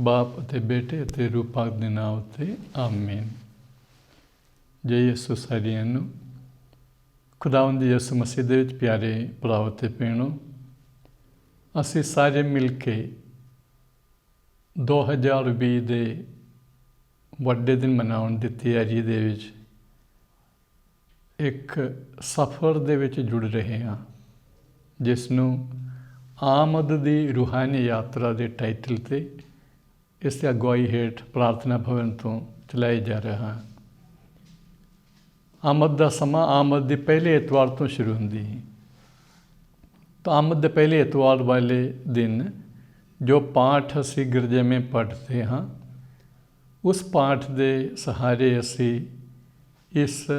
ਬਾਪ ਅਤੇ ਬੇਟੇ ਅਤੇ ਰੂਹ ਪਾਕ ਦੇ ਨਾਮ ਉੱਤੇ ਆਮੀਨ। ਜੈ ਯਿਸੂ ਸਾਰਿਆਂ ਨੂੰ। ਖੁਦਾਵੰਦ ਯਿਸੂ ਮਸੀਹ ਦੇ ਵਿੱਚ ਪਿਆਰੇ ਭਰਾਓ ਅਤੇ ਭੈਣੋ, ਅਸੀਂ ਸਾਰੇ ਮਿਲ ਕੇ 2020 ਦੇ ਵੱਡੇ ਦਿਨ ਮਨਾਉਣ ਦੀ ਤਿਆਰੀ ਦੇ ਵਿੱਚ ਇੱਕ ਸਫ਼ਰ ਦੇ ਵਿੱਚ ਜੁੜ ਰਹੇ ਹਾਂ, ਜਿਸ ਨੂੰ ਆਮਦ ਦੀ ਰੂਹਾਨੀ ਯਾਤਰਾ ਦੇ ਟਾਈਟਲ 'ਤੇ ਇਸ ਦੀ ਅਗਵਾਈ ਹੇਠ ਪ੍ਰਾਰਥਨਾ ਭਵਨ ਤੋਂ ਚਲਾਇਆ ਜਾ ਰਿਹਾ। ਆਮਦ ਦਾ ਸਮਾਂ ਆਮਦ ਦੇ ਪਹਿਲੇ ਐਤਵਾਰ ਤੋਂ ਸ਼ੁਰੂ ਹੁੰਦੀ ਹੈ। ਤਾਂ ਆਮਦ ਦੇ ਪਹਿਲੇ ਐਤਵਾਰ ਵਾਲੇ ਦਿਨ ਜੋ ਪਾਠ ਅਸੀਂ ਗਿਰਜੇ ਵਿੱਚ ਪੜ੍ਹਦੇ ਹਾਂ, ਉਸ ਪਾਠ ਦੇ ਸਹਾਰੇ ਅਸੀਂ ਇਸ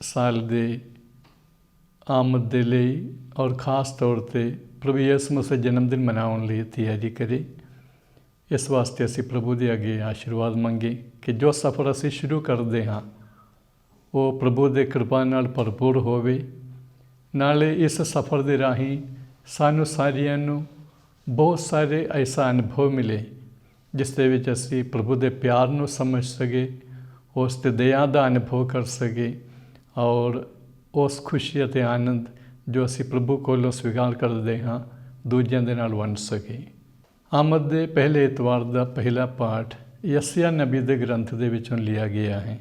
ਸਾਲ ਦੇ ਆਮਦ ਦੇ ਲਈ ਔਰ ਖ਼ਾਸ ਤੌਰ 'ਤੇ ਪ੍ਰਭੂ ਯਿਸੂ ਮਸੀਹ ਜਨਮ ਦਿਨ ਮਨਾਉਣ ਲਈ ਤਿਆਰੀ ਕਰੀ। ਇਸ ਵਾਸਤੇ ਅਸੀਂ ਪ੍ਰਭੂ ਦੇ ਅੱਗੇ ਆਸ਼ੀਰਵਾਦ ਮੰਗੇ ਕਿ ਜੋ ਸਫ਼ਰ ਅਸੀਂ ਸ਼ੁਰੂ ਕਰਦੇ ਹਾਂ ਉਹ ਪ੍ਰਭੂ ਦੇ ਕਿਰਪਾ ਨਾਲ ਭਰਪੂਰ ਹੋਵੇ। ਨਾਲੇ ਇਸ ਸਫ਼ਰ ਦੇ ਰਾਹੀਂ ਸਾਨੂੰ ਸਾਰਿਆਂ ਨੂੰ ਬਹੁਤ ਸਾਰੇ ਐਸਾ ਅਨੁਭਵ ਮਿਲੇ ਜਿਸ ਦੇ ਵਿੱਚ ਅਸੀਂ ਪ੍ਰਭੂ ਦੇ ਪਿਆਰ ਨੂੰ ਸਮਝ ਸਕੇ, ਉਸ ਦੇ ਦਇਆ ਦਾ ਅਨੁਭਵ ਕਰ ਸਕੇ ਔਰ ਉਸ ਖੁਸ਼ੀ ਅਤੇ ਆਨੰਦ ਜੋ ਅਸੀਂ ਪ੍ਰਭੂ ਕੋਲੋਂ ਸਵੀਕਾਰ ਕਰਦੇ ਹਾਂ ਦੂਜਿਆਂ ਦੇ ਨਾਲ ਵੰਡ ਸਕੇ। ਆਮਦ ਦੇ ਪਹਿਲੇ ਐਤਵਾਰ ਦਾ ਪਹਿਲਾ ਪਾਠ ਯਸਾਇਆ ਨਬੀ ਦੇ ਗ੍ਰੰਥ ਦੇ ਵਿੱਚੋਂ ਲਿਆ ਗਿਆ ਹੈ।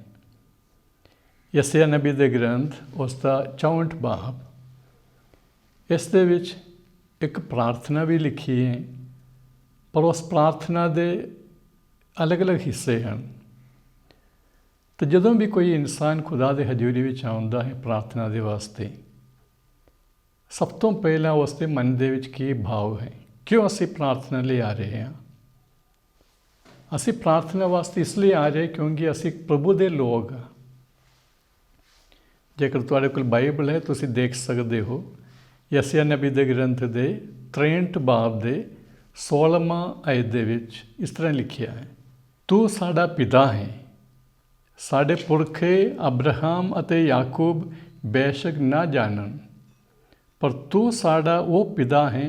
ਯਸਾਇਆ ਨਬੀ ਦੇ ਗ੍ਰੰਥ ਉਸ ਦਾ 64 ਬਾਬ। ਇਸ ਦੇ ਵਿੱਚ ਇੱਕ ਪ੍ਰਾਰਥਨਾ ਵੀ ਲਿਖੀ ਹੈ, ਪਰ ਉਸ ਪ੍ਰਾਰਥਨਾ ਦੇ ਅਲੱਗ-ਅਲੱਗ ਹਿੱਸੇ ਹਨ। ਤੇ ਜਦੋਂ ਵੀ ਕੋਈ ਇਨਸਾਨ ਖੁਦਾ ਦੇ ਹਜ਼ੂਰੀ ਵਿੱਚ ਆਉਂਦਾ ਹੈ ਪ੍ਰਾਰਥਨਾ ਦੇ ਵਾਸਤੇ, ਸਭ ਤੋਂ ਪਹਿਲਾਂ ਉਸ ਦੇ ਮਨ ਦੇ ਵਿੱਚ ਕੀ ਭਾਵ ਹੈ? ਕਿਉਂ ਅਸੀਂ ਪ੍ਰਾਰਥਨਾ ਲਈ ਆ ਰਹੇ ਹਾਂ? ਅਸੀਂ ਪ੍ਰਾਰਥਨਾ ਵਾਸਤੇ ਇਸ ਲਈ ਆ ਰਹੇ ਕਿਉਂਕਿ ਅਸੀਂ ਪ੍ਰਭੂ ਦੇ ਲੋਕ ਹਾਂ। ਜੇਕਰ ਤੁਹਾਡੇ ਕੋਲ ਬਾਈਬਲ ਹੈ ਤੁਸੀਂ ਦੇਖ ਸਕਦੇ ਹੋ, ਯਸਾਇਆ ਨਬੀ ਦੇ ਗ੍ਰੰਥ ਦੇ 63 ਬਾਬ ਦੇ 16ਵਾਂ ਆਇਤ ਦੇ ਵਿੱਚ ਇਸ ਤਰ੍ਹਾਂ ਲਿਖਿਆ ਹੈ, ਤੂੰ ਸਾਡਾ ਪਿਤਾ ਹੈ, ਸਾਡੇ ਪੁਰਖੇ ਅਬਰਾਹਮ ਅਤੇ ਯਾਕੂਬ ਬੇਸ਼ੱਕ ਨਾ ਜਾਣਨ, ਪਰ ਤੂੰ ਸਾਡਾ ਉਹ ਪਿਤਾ ਹੈ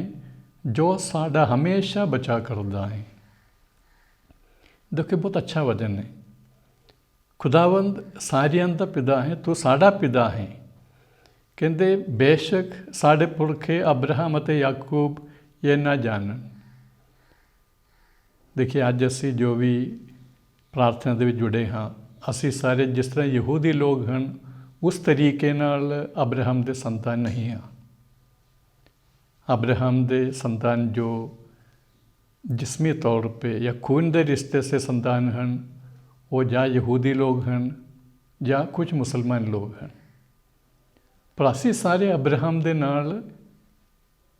ਜੋ ਸਾਡਾ ਹਮੇਸ਼ਾ ਬਚਾ ਕਰਦਾ ਹੈ। ਦੇਖੋ ਬਹੁਤ ਅੱਛਾ ਵਚਨ ਹੈ। ਖੁਦਾਵੰਦ ਸਾਰਿਆਂ ਦਾ ਪਿਤਾ ਹੈ, ਤੂੰ ਸਾਡਾ ਪਿਤਾ ਹੈ। ਕਹਿੰਦੇ ਬੇਸ਼ੱਕ ਸਾਡੇ ਪੁਰਖੇ ਅਬਰਾਹਮ ਅਤੇ ਯਾਕੂਬ ਇਹ ਨਾ ਜਾਣਨ। ਦੇਖਿਏ ਅੱਜ ਅਸੀਂ ਜੋ ਵੀ ਪ੍ਰਾਰਥਨਾ ਦੇ ਵਿੱਚ ਜੁੜੇ ਹਾਂ, ਅਸੀਂ ਸਾਰੇ ਜਿਸ ਤਰ੍ਹਾਂ ਯਹੂਦੀ ਲੋਕ ਹਨ ਉਸ ਤਰੀਕੇ ਨਾਲ ਅਬਰਾਹਮ ਦੇ ਸੰਤਾਨ ਨਹੀਂ ਹਾਂ। ਅਬਰਾਹਮ ਦੇ ਸੰਤਾਨ ਜੋ ਜਿਸਮੀ ਤੌਰ 'ਤੇ ਜਾਂ ਖੂਨ ਦੇ ਰਿਸ਼ਤੇ ਸੇ ਸੰਤਾਨ ਹਨ, ਉਹ ਜਾਂ ਯਹੂਦੀ ਲੋਕ ਹਨ ਜਾਂ ਕੁਝ ਮੁਸਲਮਾਨ ਲੋਕ ਹਨ। ਪਰ ਅਸੀਂ ਸਾਰੇ ਅਬਰਾਹਮ ਦੇ ਨਾਲ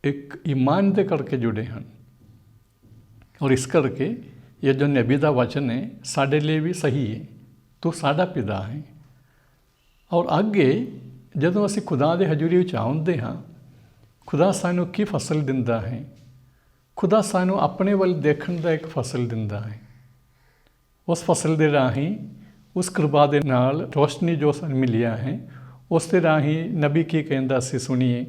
ਇੱਕ ਈਮਾਨ ਦੇ ਕਰਕੇ ਜੁੜੇ ਹਨ ਔਰ ਇਸ ਕਰਕੇ ਇਹ ਜੋ ਨਬੀ ਦਾ ਵਚਨ ਹੈ ਸਾਡੇ ਲਈ ਵੀ ਸਹੀ ਹੈ, ਤੂੰ ਸਾਡਾ ਪਿਤਾ ਹੈ। ਔਰ ਅੱਗੇ ਜਦੋਂ ਅਸੀਂ ਖੁਦਾ ਦੇ ਹਜ਼ੂਰੀ ਵਿੱਚ ਆਉਂਦੇ ਹਾਂ, ਖੁਦਾ ਸਾਨੂੰ ਕੀ ਫਸਲ ਦਿੰਦਾ ਹੈ? ਖੁਦਾ ਸਾਨੂੰ ਆਪਣੇ ਵੱਲ ਦੇਖਣ ਦਾ ਇੱਕ ਫਸਲ ਦਿੰਦਾ ਹੈ। ਉਸ ਫਸਲ ਦੇ ਰਾਹੀਂ ਉਸ ਕਿਰਪਾ ਦੇ ਨਾਲ ਰੋਸ਼ਨੀ ਜੋ ਸਾਨੂੰ ਮਿਲਿਆ ਹੈ, ਉਸ ਦੇ ਰਾਹੀਂ ਨਬੀ ਕੀ ਕਹਿੰਦਾ ਅਸੀਂ ਸੁਣੀਏ।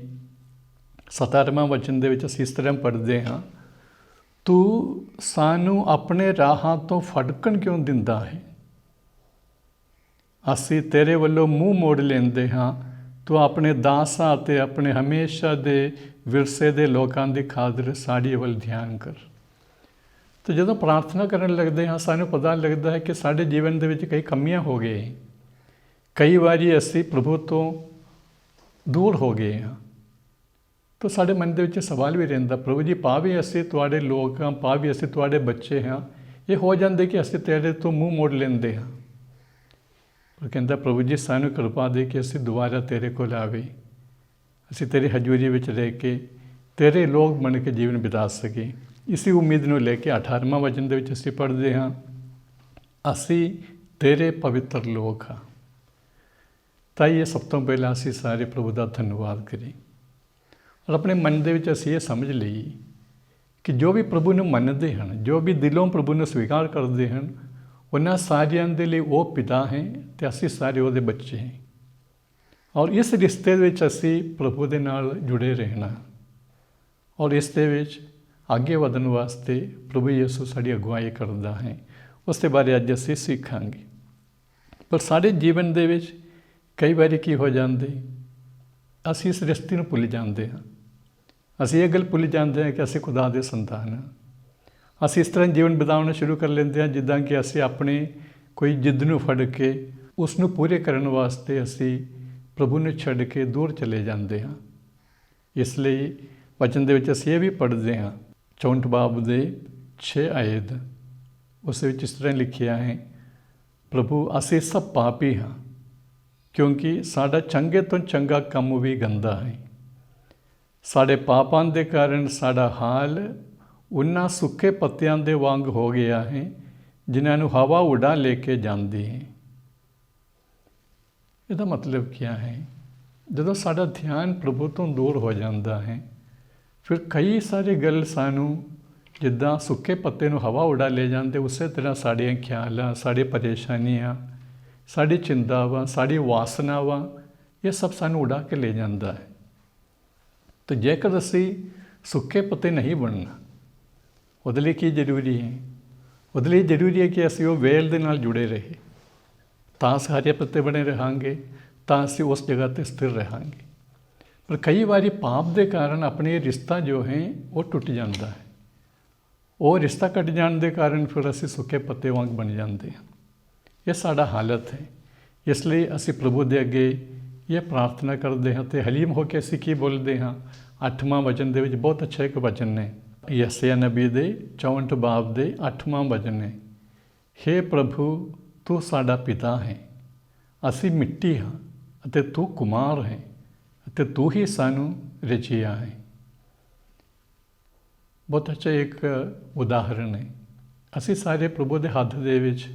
17ਵਾਂ ਵਚਨ ਦੇ ਵਿੱਚ ਅਸੀਂ ਇਸ ਤਰ੍ਹਾਂ ਪੜ੍ਹਦੇ ਹਾਂ, ਤੂੰ ਸਾਨੂੰ ਆਪਣੇ ਰਾਹਾਂ ਤੋਂ ਫਟਕਣ ਕਿਉਂ ਦਿੰਦਾ ਹੈ? ਅਸੀਂ ਤੇਰੇ ਵੱਲੋਂ ਮੂੰਹ ਮੋੜ ਲੈਂਦੇ ਹਾਂ। ਤੂੰ ਆਪਣੇ ਦਾਸਾਂ ਅਤੇ ਆਪਣੇ ਹਮੇਸ਼ਾ ਦੇ ਵਿਰਸੇ ਦੇ ਲੋਕਾਂ ਦੀ ਖਾਤਰ ਸਾਡੇ ਵੱਲ ਧਿਆਨ ਕਰ। ਤੇ ਜਦੋਂ ਪ੍ਰਾਰਥਨਾ ਕਰਨ ਲੱਗਦੇ ਹਾਂ ਸਾਨੂੰ ਪਤਾ ਲੱਗਦਾ ਹੈ ਕਿ ਸਾਡੇ ਜੀਵਨ ਦੇ ਵਿੱਚ ਕਈ ਕਮੀਆਂ ਹੋ ਗਈਆਂ। ਕਈ ਵਾਰੀ ਅਸੀਂ ਪ੍ਰਭੂ ਤੋਂ ਦੂਰ ਹੋ ਗਏ ਹਾਂ। ਤਾਂ ਸਾਡੇ ਮਨ ਦੇ ਵਿੱਚ ਸਵਾਲ ਵੀ ਰਹਿੰਦਾ, ਪ੍ਰਭੂ ਜੀ ਭਾਵੇਂ ਅਸੀਂ ਤੁਹਾਡੇ ਲੋਕ ਹਾਂ, ਭਾਵੇਂ ਅਸੀਂ ਤੁਹਾਡੇ ਬੱਚੇ ਹਾਂ, ਇਹ ਹੋ ਜਾਂਦੇ ਕਿ ਅਸੀਂ ਤੇਰੇ ਤੋਂ ਮੂੰਹ ਮੋੜ ਲੈਂਦੇ ਹਾਂ। ਪਰ ਕਹਿੰਦਾ ਪ੍ਰਭੂ ਜੀ ਸਾਨੂੰ ਕਿਰਪਾ ਦੇ ਕੇ ਅਸੀਂ ਦੁਬਾਰਾ ਤੇਰੇ ਕੋਲ ਆਵੇ, ਅਸੀਂ ਤੇਰੀ ਹਜ਼ੂਰੀ ਵਿੱਚ ਰਹਿ ਕੇ ਤੇਰੇ ਲੋਕ ਬਣ ਕੇ ਜੀਵਨ ਬਿਤਾ ਸਕੇ। ਇਸੇ ਉਮੀਦ ਨੂੰ ਲੈ ਕੇ 18ਵਾਂ ਵਚਨ ਦੇ ਵਿੱਚ ਅਸੀਂ ਪੜ੍ਹਦੇ ਹਾਂ, ਅਸੀਂ ਤੇਰੇ ਪਵਿੱਤਰ ਲੋਕ ਹਾਂ। ਤਾਂ ਇਹ ਸਭ ਤੋਂ ਪਹਿਲਾਂ ਅਸੀਂ ਸਾਰੇ ਪ੍ਰਭੂ ਦਾ ਧੰਨਵਾਦ ਕਰੀਏ ਔਰ ਆਪਣੇ ਮਨ ਦੇ ਵਿੱਚ ਅਸੀਂ ਇਹ ਸਮਝ ਲਈਏ ਕਿ ਜੋ ਵੀ ਪ੍ਰਭੂ ਨੂੰ ਮੰਨਦੇ ਹਨ, ਜੋ ਵੀ ਦਿਲੋਂ ਪ੍ਰਭੂ ਨੂੰ ਸਵੀਕਾਰ ਕਰਦੇ ਹਨ, ਉਹਨਾਂ ਸਾਰਿਆਂ ਦੇ ਲਈ ਉਹ ਪਿਤਾ ਹੈ ਅਤੇ ਅਸੀਂ ਸਾਰੇ ਉਹਦੇ ਬੱਚੇ ਹਾਂ। ਔਰ ਇਸ ਰਿਸ਼ਤੇ ਵਿੱਚ ਅਸੀਂ ਪ੍ਰਭੂ ਦੇ ਨਾਲ ਜੁੜੇ ਰਹਿਣਾ ਔਰ ਇਸ ਦੇ ਵਿੱਚ ਅੱਗੇ ਵਧਣ ਵਾਸਤੇ ਪ੍ਰਭੂ ਯਿਸੂ ਸਾਡੀ ਅਗਵਾਈ ਕਰਦਾ ਹੈ। ਉਸ ਦੇ ਬਾਰੇ ਅੱਜ ਅਸੀਂ ਸਿੱਖਾਂਗੇ। ਪਰ ਸਾਡੇ ਜੀਵਨ ਦੇ ਵਿੱਚ ਕਈ ਵਾਰੀ ਕੀ ਹੋ ਜਾਂਦੇ, ਅਸੀਂ ਇਸ ਰਿਸ਼ਤੇ ਨੂੰ ਭੁੱਲ ਜਾਂਦੇ ਹਾਂ। ਅਸੀਂ ਇਹ ਗੱਲ ਭੁੱਲ ਜਾਂਦੇ ਹਾਂ ਕਿ ਅਸੀਂ ਖੁਦਾ ਦੇ ਸੰਤਾਨ ਹਾਂ। ਅਸੀਂ ਇਸ ਤਰ੍ਹਾਂ ਜੀਵਨ ਬਿਤਾਉਣਾ ਸ਼ੁਰੂ ਕਰ ਲੈਂਦੇ ਹਾਂ ਜਿੱਦਾਂ ਕਿ ਅਸੀਂ ਆਪਣੇ ਕੋਈ ਜਿੱਦ ਨੂੰ ਫੜ ਕੇ ਉਸ ਨੂੰ ਪੂਰੇ ਕਰਨ ਵਾਸਤੇ ਅਸੀਂ ਪ੍ਰਭੂ ਨੂੰ ਛੱਡ ਕੇ ਦੂਰ ਚਲੇ ਜਾਂਦੇ ਹਾਂ। ਇਸ ਲਈ ਵਚਨ ਦੇ ਵਿੱਚ ਅਸੀਂ ਇਹ ਵੀ ਪੜ੍ਹਦੇ ਹਾਂ 64 ਬਾਬ ਦੇ 6 ਆਇਤ, ਉਸ ਵਿੱਚ ਇਸ ਤਰ੍ਹਾਂ ਲਿਖਿਆ ਹੈ, ਪ੍ਰਭੂ ਅਸੀਂ ਸਭ ਪਾਪੀ ਹਾਂ ਕਿਉਂਕਿ ਸਾਡਾ ਚੰਗੇ ਤੋਂ ਚੰਗਾ ਕੰਮ ਵੀ ਗੰਦਾ ਹੈ। ਸਾਡੇ ਪਾਪਾਂ ਦੇ ਕਾਰਨ ਸਾਡਾ ਹਾਲ ਉਹਨਾਂ ਸੁੱਕੇ ਪੱਤਿਆਂ ਦੇ ਵਾਂਗ ਹੋ ਗਿਆ ਹੈ ਜਿਨ੍ਹਾਂ ਨੂੰ ਹਵਾ ਉਡਾ ਲੈ ਕੇ ਜਾਂਦੀ ਹੈ। ਇਹਦਾ ਮਤਲਬ ਕੀ ਹੈ? ਜਦੋਂ ਸਾਡਾ ਧਿਆਨ ਪ੍ਰਭੂ ਤੋਂ ਦੂਰ ਹੋ ਜਾਂਦਾ ਹੈ ਫਿਰ ਕਈ ਸਾਰੀ ਗੱਲ ਸਾਨੂੰ ਜਿੱਦਾਂ ਸੁੱਕੇ ਪੱਤੇ ਨੂੰ ਹਵਾ ਉਡਾ ਲੈ ਜਾਂਦੇ, ਉਸੇ ਤਰ੍ਹਾਂ ਸਾਡੀਆਂ ਖਿਆਲਾਂ, ਸਾਡੀ ਪਰੇਸ਼ਾਨੀਆਂ, ਸਾਡੀ ਚਿੰਤਾਵਾਂ, ਸਾਡੀ ਵਾਸਨਾਵਾਂ, ਇਹ ਸਭ ਸਾਨੂੰ ਉਡਾ ਕੇ ਲੈ ਜਾਂਦਾ ਹੈ। ਤਾਂ ਜੇਕਰ ਅਸੀਂ ਸੁੱਕੇ ਪੱਤੇ ਨਹੀਂ ਬਣਨਾ, ਉਹਦੇ ਲਈ ਕੀ ਜ਼ਰੂਰੀ ਹੈ? ਉਹਦੇ ਲਈ ਜ਼ਰੂਰੀ ਹੈ ਕਿ ਅਸੀਂ ਉਹ ਵੇਲ ਦੇ ਨਾਲ ਜੁੜੇ ਰਹੇ, ਤਾਂ ਸਾਰੇ ਪੱਤੇ ਬਣੇ ਰਹਾਂਗੇ, ਤਾਂ ਅਸੀਂ ਉਸ ਜਗ੍ਹਾ 'ਤੇ ਸਥਿਰ ਰਹਾਂਗੇ। ਪਰ ਕਈ ਵਾਰੀ ਪਾਪ ਦੇ ਕਾਰਨ ਆਪਣੇ ਰਿਸ਼ਤਾ ਜੋ ਹੈ ਉਹ ਟੁੱਟ ਜਾਂਦਾ ਹੈ। ਉਹ ਰਿਸ਼ਤਾ ਕੱਟ ਜਾਣ ਦੇ ਕਾਰਨ ਫਿਰ ਅਸੀਂ ਸੁੱਕੇ ਪੱਤੇ ਵਾਂਗ ਬਣ ਜਾਂਦੇ ਹਾਂ। ਇਹ ਸਾਡਾ ਹਾਲਤ ਹੈ। ਇਸ ਲਈ ਅਸੀਂ ਪ੍ਰਭੂ ਦੇ ਅੱਗੇ ਇਹ ਪ੍ਰਾਰਥਨਾ ਕਰਦੇ ਹਾਂ ਅਤੇ ਹਲੀਮ ਹੋ ਕੇ ਅਸੀਂ ਕੀ ਬੋਲਦੇ ਹਾਂ? 8ਵਾਂ ਵਚਨ ਦੇ ਵਿੱਚ ਬਹੁਤ ਅੱਛਾ ਇੱਕ ਵਚਨ ਨੇ, ਯੈਸਾਇਆ ਨਬੀ ਦੇ 64 ਬਾਬ ਦੇ 8ਵਾਂ ਵਚਨ ਨੇ, ਹੇ ਪ੍ਰਭੂ ਤੂੰ ਸਾਡਾ ਪਿਤਾ ਹੈ, ਅਸੀਂ ਮਿੱਟੀ ਹਾਂ ਅਤੇ ਤੂੰ ਕੁਮਾਰ ਹੈ ਅਤੇ ਤੂੰ ਹੀ ਸਾਨੂੰ ਰਚਿਆ ਹੈ। ਬਹੁਤ ਅੱਛਾ ਇੱਕ ਉਦਾਹਰਨ ਹੈ। ਅਸੀਂ ਸਾਰੇ ਪ੍ਰਭੂ ਦੇ ਹੱਥ ਦੇ ਵਿੱਚ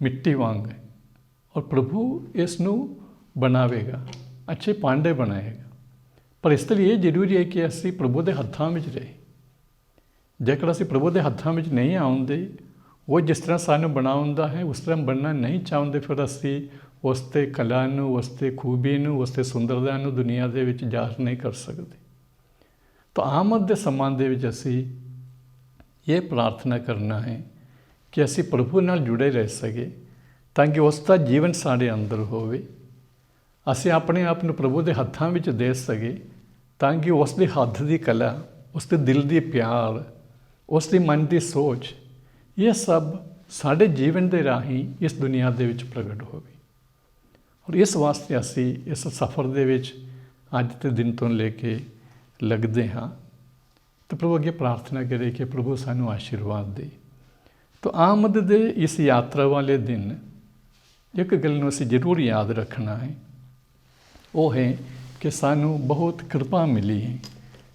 ਮਿੱਟੀ ਵਾਂਗ ਹੈ ਔਰ ਪ੍ਰਭੂ ਇਸ ਨੂੰ ਬਣਾਵੇਗਾ, ਅੱਛੇ ਭਾਂਡੇ ਬਣਾਏਗਾ। ਪਰ ਇਸ ਲਈ ਇਹ ਜ਼ਰੂਰੀ ਹੈ ਕਿ ਅਸੀਂ ਪ੍ਰਭੂ ਦੇ ਹੱਥਾਂ ਵਿੱਚ ਰਹੇ। ਜੇਕਰ ਅਸੀਂ ਪ੍ਰਭੂ ਦੇ ਹੱਥਾਂ ਵਿੱਚ ਨਹੀਂ ਆਉਂਦੇ, ਉਹ ਜਿਸ ਤਰ੍ਹਾਂ ਸਾਨੂੰ ਬਣਾਉਂਦਾ ਹੈ ਉਸ ਤਰ੍ਹਾਂ ਬਣਨਾ ਨਹੀਂ ਚਾਹੁੰਦੇ, ਫਿਰ ਅਸੀਂ ਉਸ 'ਤੇ ਕਲਾ ਨੂੰ, ਉਸ 'ਤੇ ਖੂਬੀ ਨੂੰ, ਉਸ 'ਤੇ ਸੁੰਦਰਤਾ ਨੂੰ ਦੁਨੀਆ ਦੇ ਵਿੱਚ ਜ਼ਾਹਰ ਨਹੀਂ ਕਰ ਸਕਦੇ। ਤਾਂ ਆਮਦ ਦੇ ਸਮਾਂ ਦੇ ਵਿੱਚ ਅਸੀਂ ਇਹ ਪ੍ਰਾਰਥਨਾ ਕਰਨਾ ਹੈ ਕਿ ਅਸੀਂ ਪ੍ਰਭੂ ਨਾਲ ਜੁੜੇ ਰਹਿ ਸਕੇ ਤਾਂ ਕਿ ਉਸ ਦਾ ਜੀਵਨ ਸਾਡੇ ਅੰਦਰ ਹੋਵੇ। ਅਸੀਂ ਆਪਣੇ ਆਪ ਨੂੰ ਪ੍ਰਭੂ ਦੇ ਹੱਥਾਂ ਵਿੱਚ ਦੇ ਸਕੇ ਤਾਂ ਕਿ ਉਸ ਦੇ ਹੱਥ ਦੀ ਕਲਾ, ਉਸ ਦੇ ਦਿਲ ਦੀ ਪਿਆਰ, ਉਸ ਦੀ ਮਨ ਦੀ ਸੋਚ, ਇਹ ਸਭ ਸਾਡੇ ਜੀਵਨ ਦੇ ਰਾਹੀਂ ਇਸ ਦੁਨੀਆ ਦੇ ਵਿੱਚ ਪ੍ਰਗਟ ਹੋਵੇ। ਔਰ ਇਸ ਵਾਸਤੇ ਅਸੀਂ ਇਸ ਸਫ਼ਰ ਦੇ ਵਿੱਚ ਅੱਜ ਦੇ ਦਿਨ ਤੋਂ ਲੈ ਕੇ ਲੱਗਦੇ ਹਾਂ। ਤਾਂ ਪ੍ਰਭੂ ਅੱਗੇ ਪ੍ਰਾਰਥਨਾ ਕਰੇ ਕਿ ਪ੍ਰਭੂ ਸਾਨੂੰ ਆਸ਼ੀਰਵਾਦ ਦੇ। ਤਾਂ ਆਮਦ ਦੇ ਇਸ ਯਾਤਰਾ ਵਾਲੇ ਦਿਨ ਇੱਕ ਗੱਲ ਨੂੰ ਅਸੀਂ ਜ਼ਰੂਰ ਯਾਦ ਰੱਖਣਾ ਹੈ, ਉਹ ਹੈ ਕਿ ਸਾਨੂੰ ਬਹੁਤ ਕਿਰਪਾ ਮਿਲੀ ਹੈ।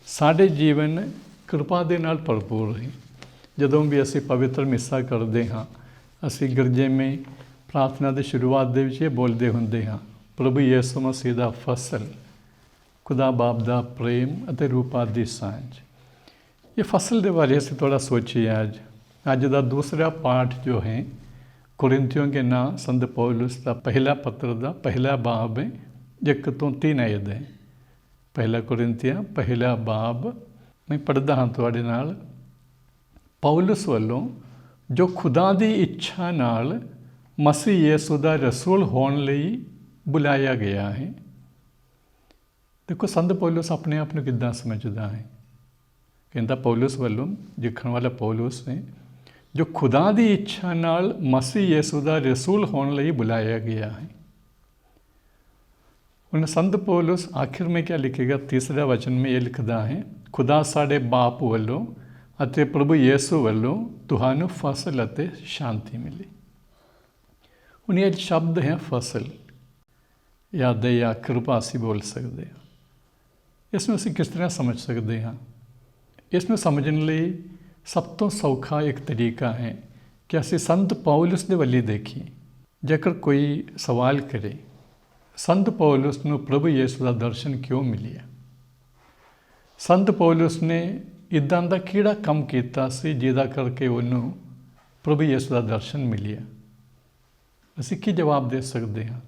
ਸਾਡੇ ਜੀਵਨ ਕਿਰਪਾ ਦੇ ਨਾਲ ਭਰਪੂਰ ਹੈ। ਜਦੋਂ ਵੀ ਅਸੀਂ ਪਵਿੱਤਰ ਮਿੱਸਾ ਕਰਦੇ ਹਾਂ, ਅਸੀਂ ਗਿਰਜੇਵੇਂ ਪ੍ਰਾਰਥਨਾ ਦੀ ਸ਼ੁਰੂਆਤ ਦੇ ਵਿੱਚ ਇਹ ਬੋਲਦੇ ਹੁੰਦੇ ਹਾਂ, ਪ੍ਰਭੂ ਯਿਸੂ ਮਸੀਹ ਦਾ ਫਸਲ, ਖੁਦਾ ਬਾਪ ਦਾ ਪ੍ਰੇਮ ਅਤੇ ਰੂਪਾ ਦੀ ਸਾਂਝ। ਇਹ ਫਸਲ ਦੇ ਬਾਰੇ ਅਸੀਂ ਥੋੜ੍ਹਾ ਸੋਚੀਏ। ਅੱਜ ਦਾ ਦੂਸਰਾ ਪਾਠ ਜੋ ਹੈ ਕੁਰਿੰਥੀयों के ਨਾਂ ਸੰਤ ਪੌਲੁਸ ਦਾ ਪਹਿਲਾ ਪੱਤਰ ਦਾ ਪਹਿਲਾ ਬਾਬ ਹੈ, 1 ਤੋਂ 3 ਆਇਤ ਹੈ। ਪਹਿਲਾ ਕੁਰਿੰਥੀਆਂ ਪਹਿਲਾ ਬਾਬ ਮੈਂ ਪੜ੍ਹਦਾ ਹਾਂ ਤੁਹਾਡੇ ਨਾਲ। ਪੌਲੁਸ ਵੱਲੋਂ ਜੋ ਖੁਦਾ ਦੀ ਇੱਛਾ ਨਾਲ ਮਸੀਹ ਯਿਸੂ ਦਾ ਰਸੂਲ ਹੋਣ ਲਈ ਬੁਲਾਇਆ ਗਿਆ ਹੈ। ਦੇਖੋ ਸੰਤ ਪੌਲੁਸ ਆਪਣੇ ਆਪ ਨੂੰ ਕਿੱਦਾਂ ਸਮਝਦਾ ਹੈ। ਕਹਿੰਦਾ ਪੌਲੁਸ ਵੱਲੋਂ, ਲਿਖਣ ਵਾਲਾ ਪੌਲੁਸ ਨੇ, ਜੋ ਖੁਦਾ ਦੀ ਇੱਛਾ ਨਾਲ ਮਸੀਹ ਯਿਸੂ ਦਾ ਰਸੂਲ ਹੋਣ ਲਈ ਬੁਲਾਇਆ ਗਿਆ ਹੈ। ਹੁਣ ਸੰਤ ਪੌਲੁਸ ਆਖਿਰ में क्या लिखेगा? तीसरा वचन में ये लिखता है, खुदा ਸਾਡੇ ਬਾਪ ਵੱਲੋਂ ਅਤੇ ਪ੍ਰਭੂ ਯਿਸੂ ਵੱਲੋਂ ਤੁਹਾਨੂੰ ਫਸਲ ਅਤੇ ਸ਼ਾਂਤੀ ਮਿਲੀ। ਹੁਣ ਇਹ ਸ਼ਬਦ ਹੈ ਫਸਲ ਜਾਂ ਦਇਆ, ਕਿਰਪਾ ਅਸੀਂ ਬੋਲ ਸਕਦੇ ਹਾਂ। ਇਸ ਨੂੰ ਅਸੀਂ ਕਿਸ ਤਰ੍ਹਾਂ ਸਮਝ ਸਕਦੇ ਹਾਂ? ਇਸ ਨੂੰ ਸਮਝਣ ਲਈ ਸਭ ਤੋਂ ਸੌਖਾ ਇੱਕ ਤਰੀਕਾ ਹੈ ਕਿ ਅਸੀਂ ਸੰਤ ਪੌਲੁਸ ਦੇ ਵੱਲ ਦੇਖੀਏ। ਜੇਕਰ ਕੋਈ ਸਵਾਲ ਕਰੇ ਸੰਤ ਪੌਲੁਸ ਨੂੰ ਪ੍ਰਭੂ ਯਿਸੂ ਦਾ ਦਰਸ਼ਨ ਕਿਉਂ ਮਿਲਿਆ? ਸੰਤ ਪੌਲੁਸ ਨੇ ਇੱਦਾਂ ਦਾ ਕਿਹੜਾ ਕੰਮ ਕੀਤਾ ਸੀ ਜਿਹਦਾ ਕਰਕੇ ਉਹਨੂੰ ਪ੍ਰਭੂ ਯਿਸੂ ਦਾ ਦਰਸ਼ਨ ਮਿਲਿਆ? ਅਸੀਂ ਕੀ ਜਵਾਬ ਦੇ ਸਕਦੇ ਹਾਂ?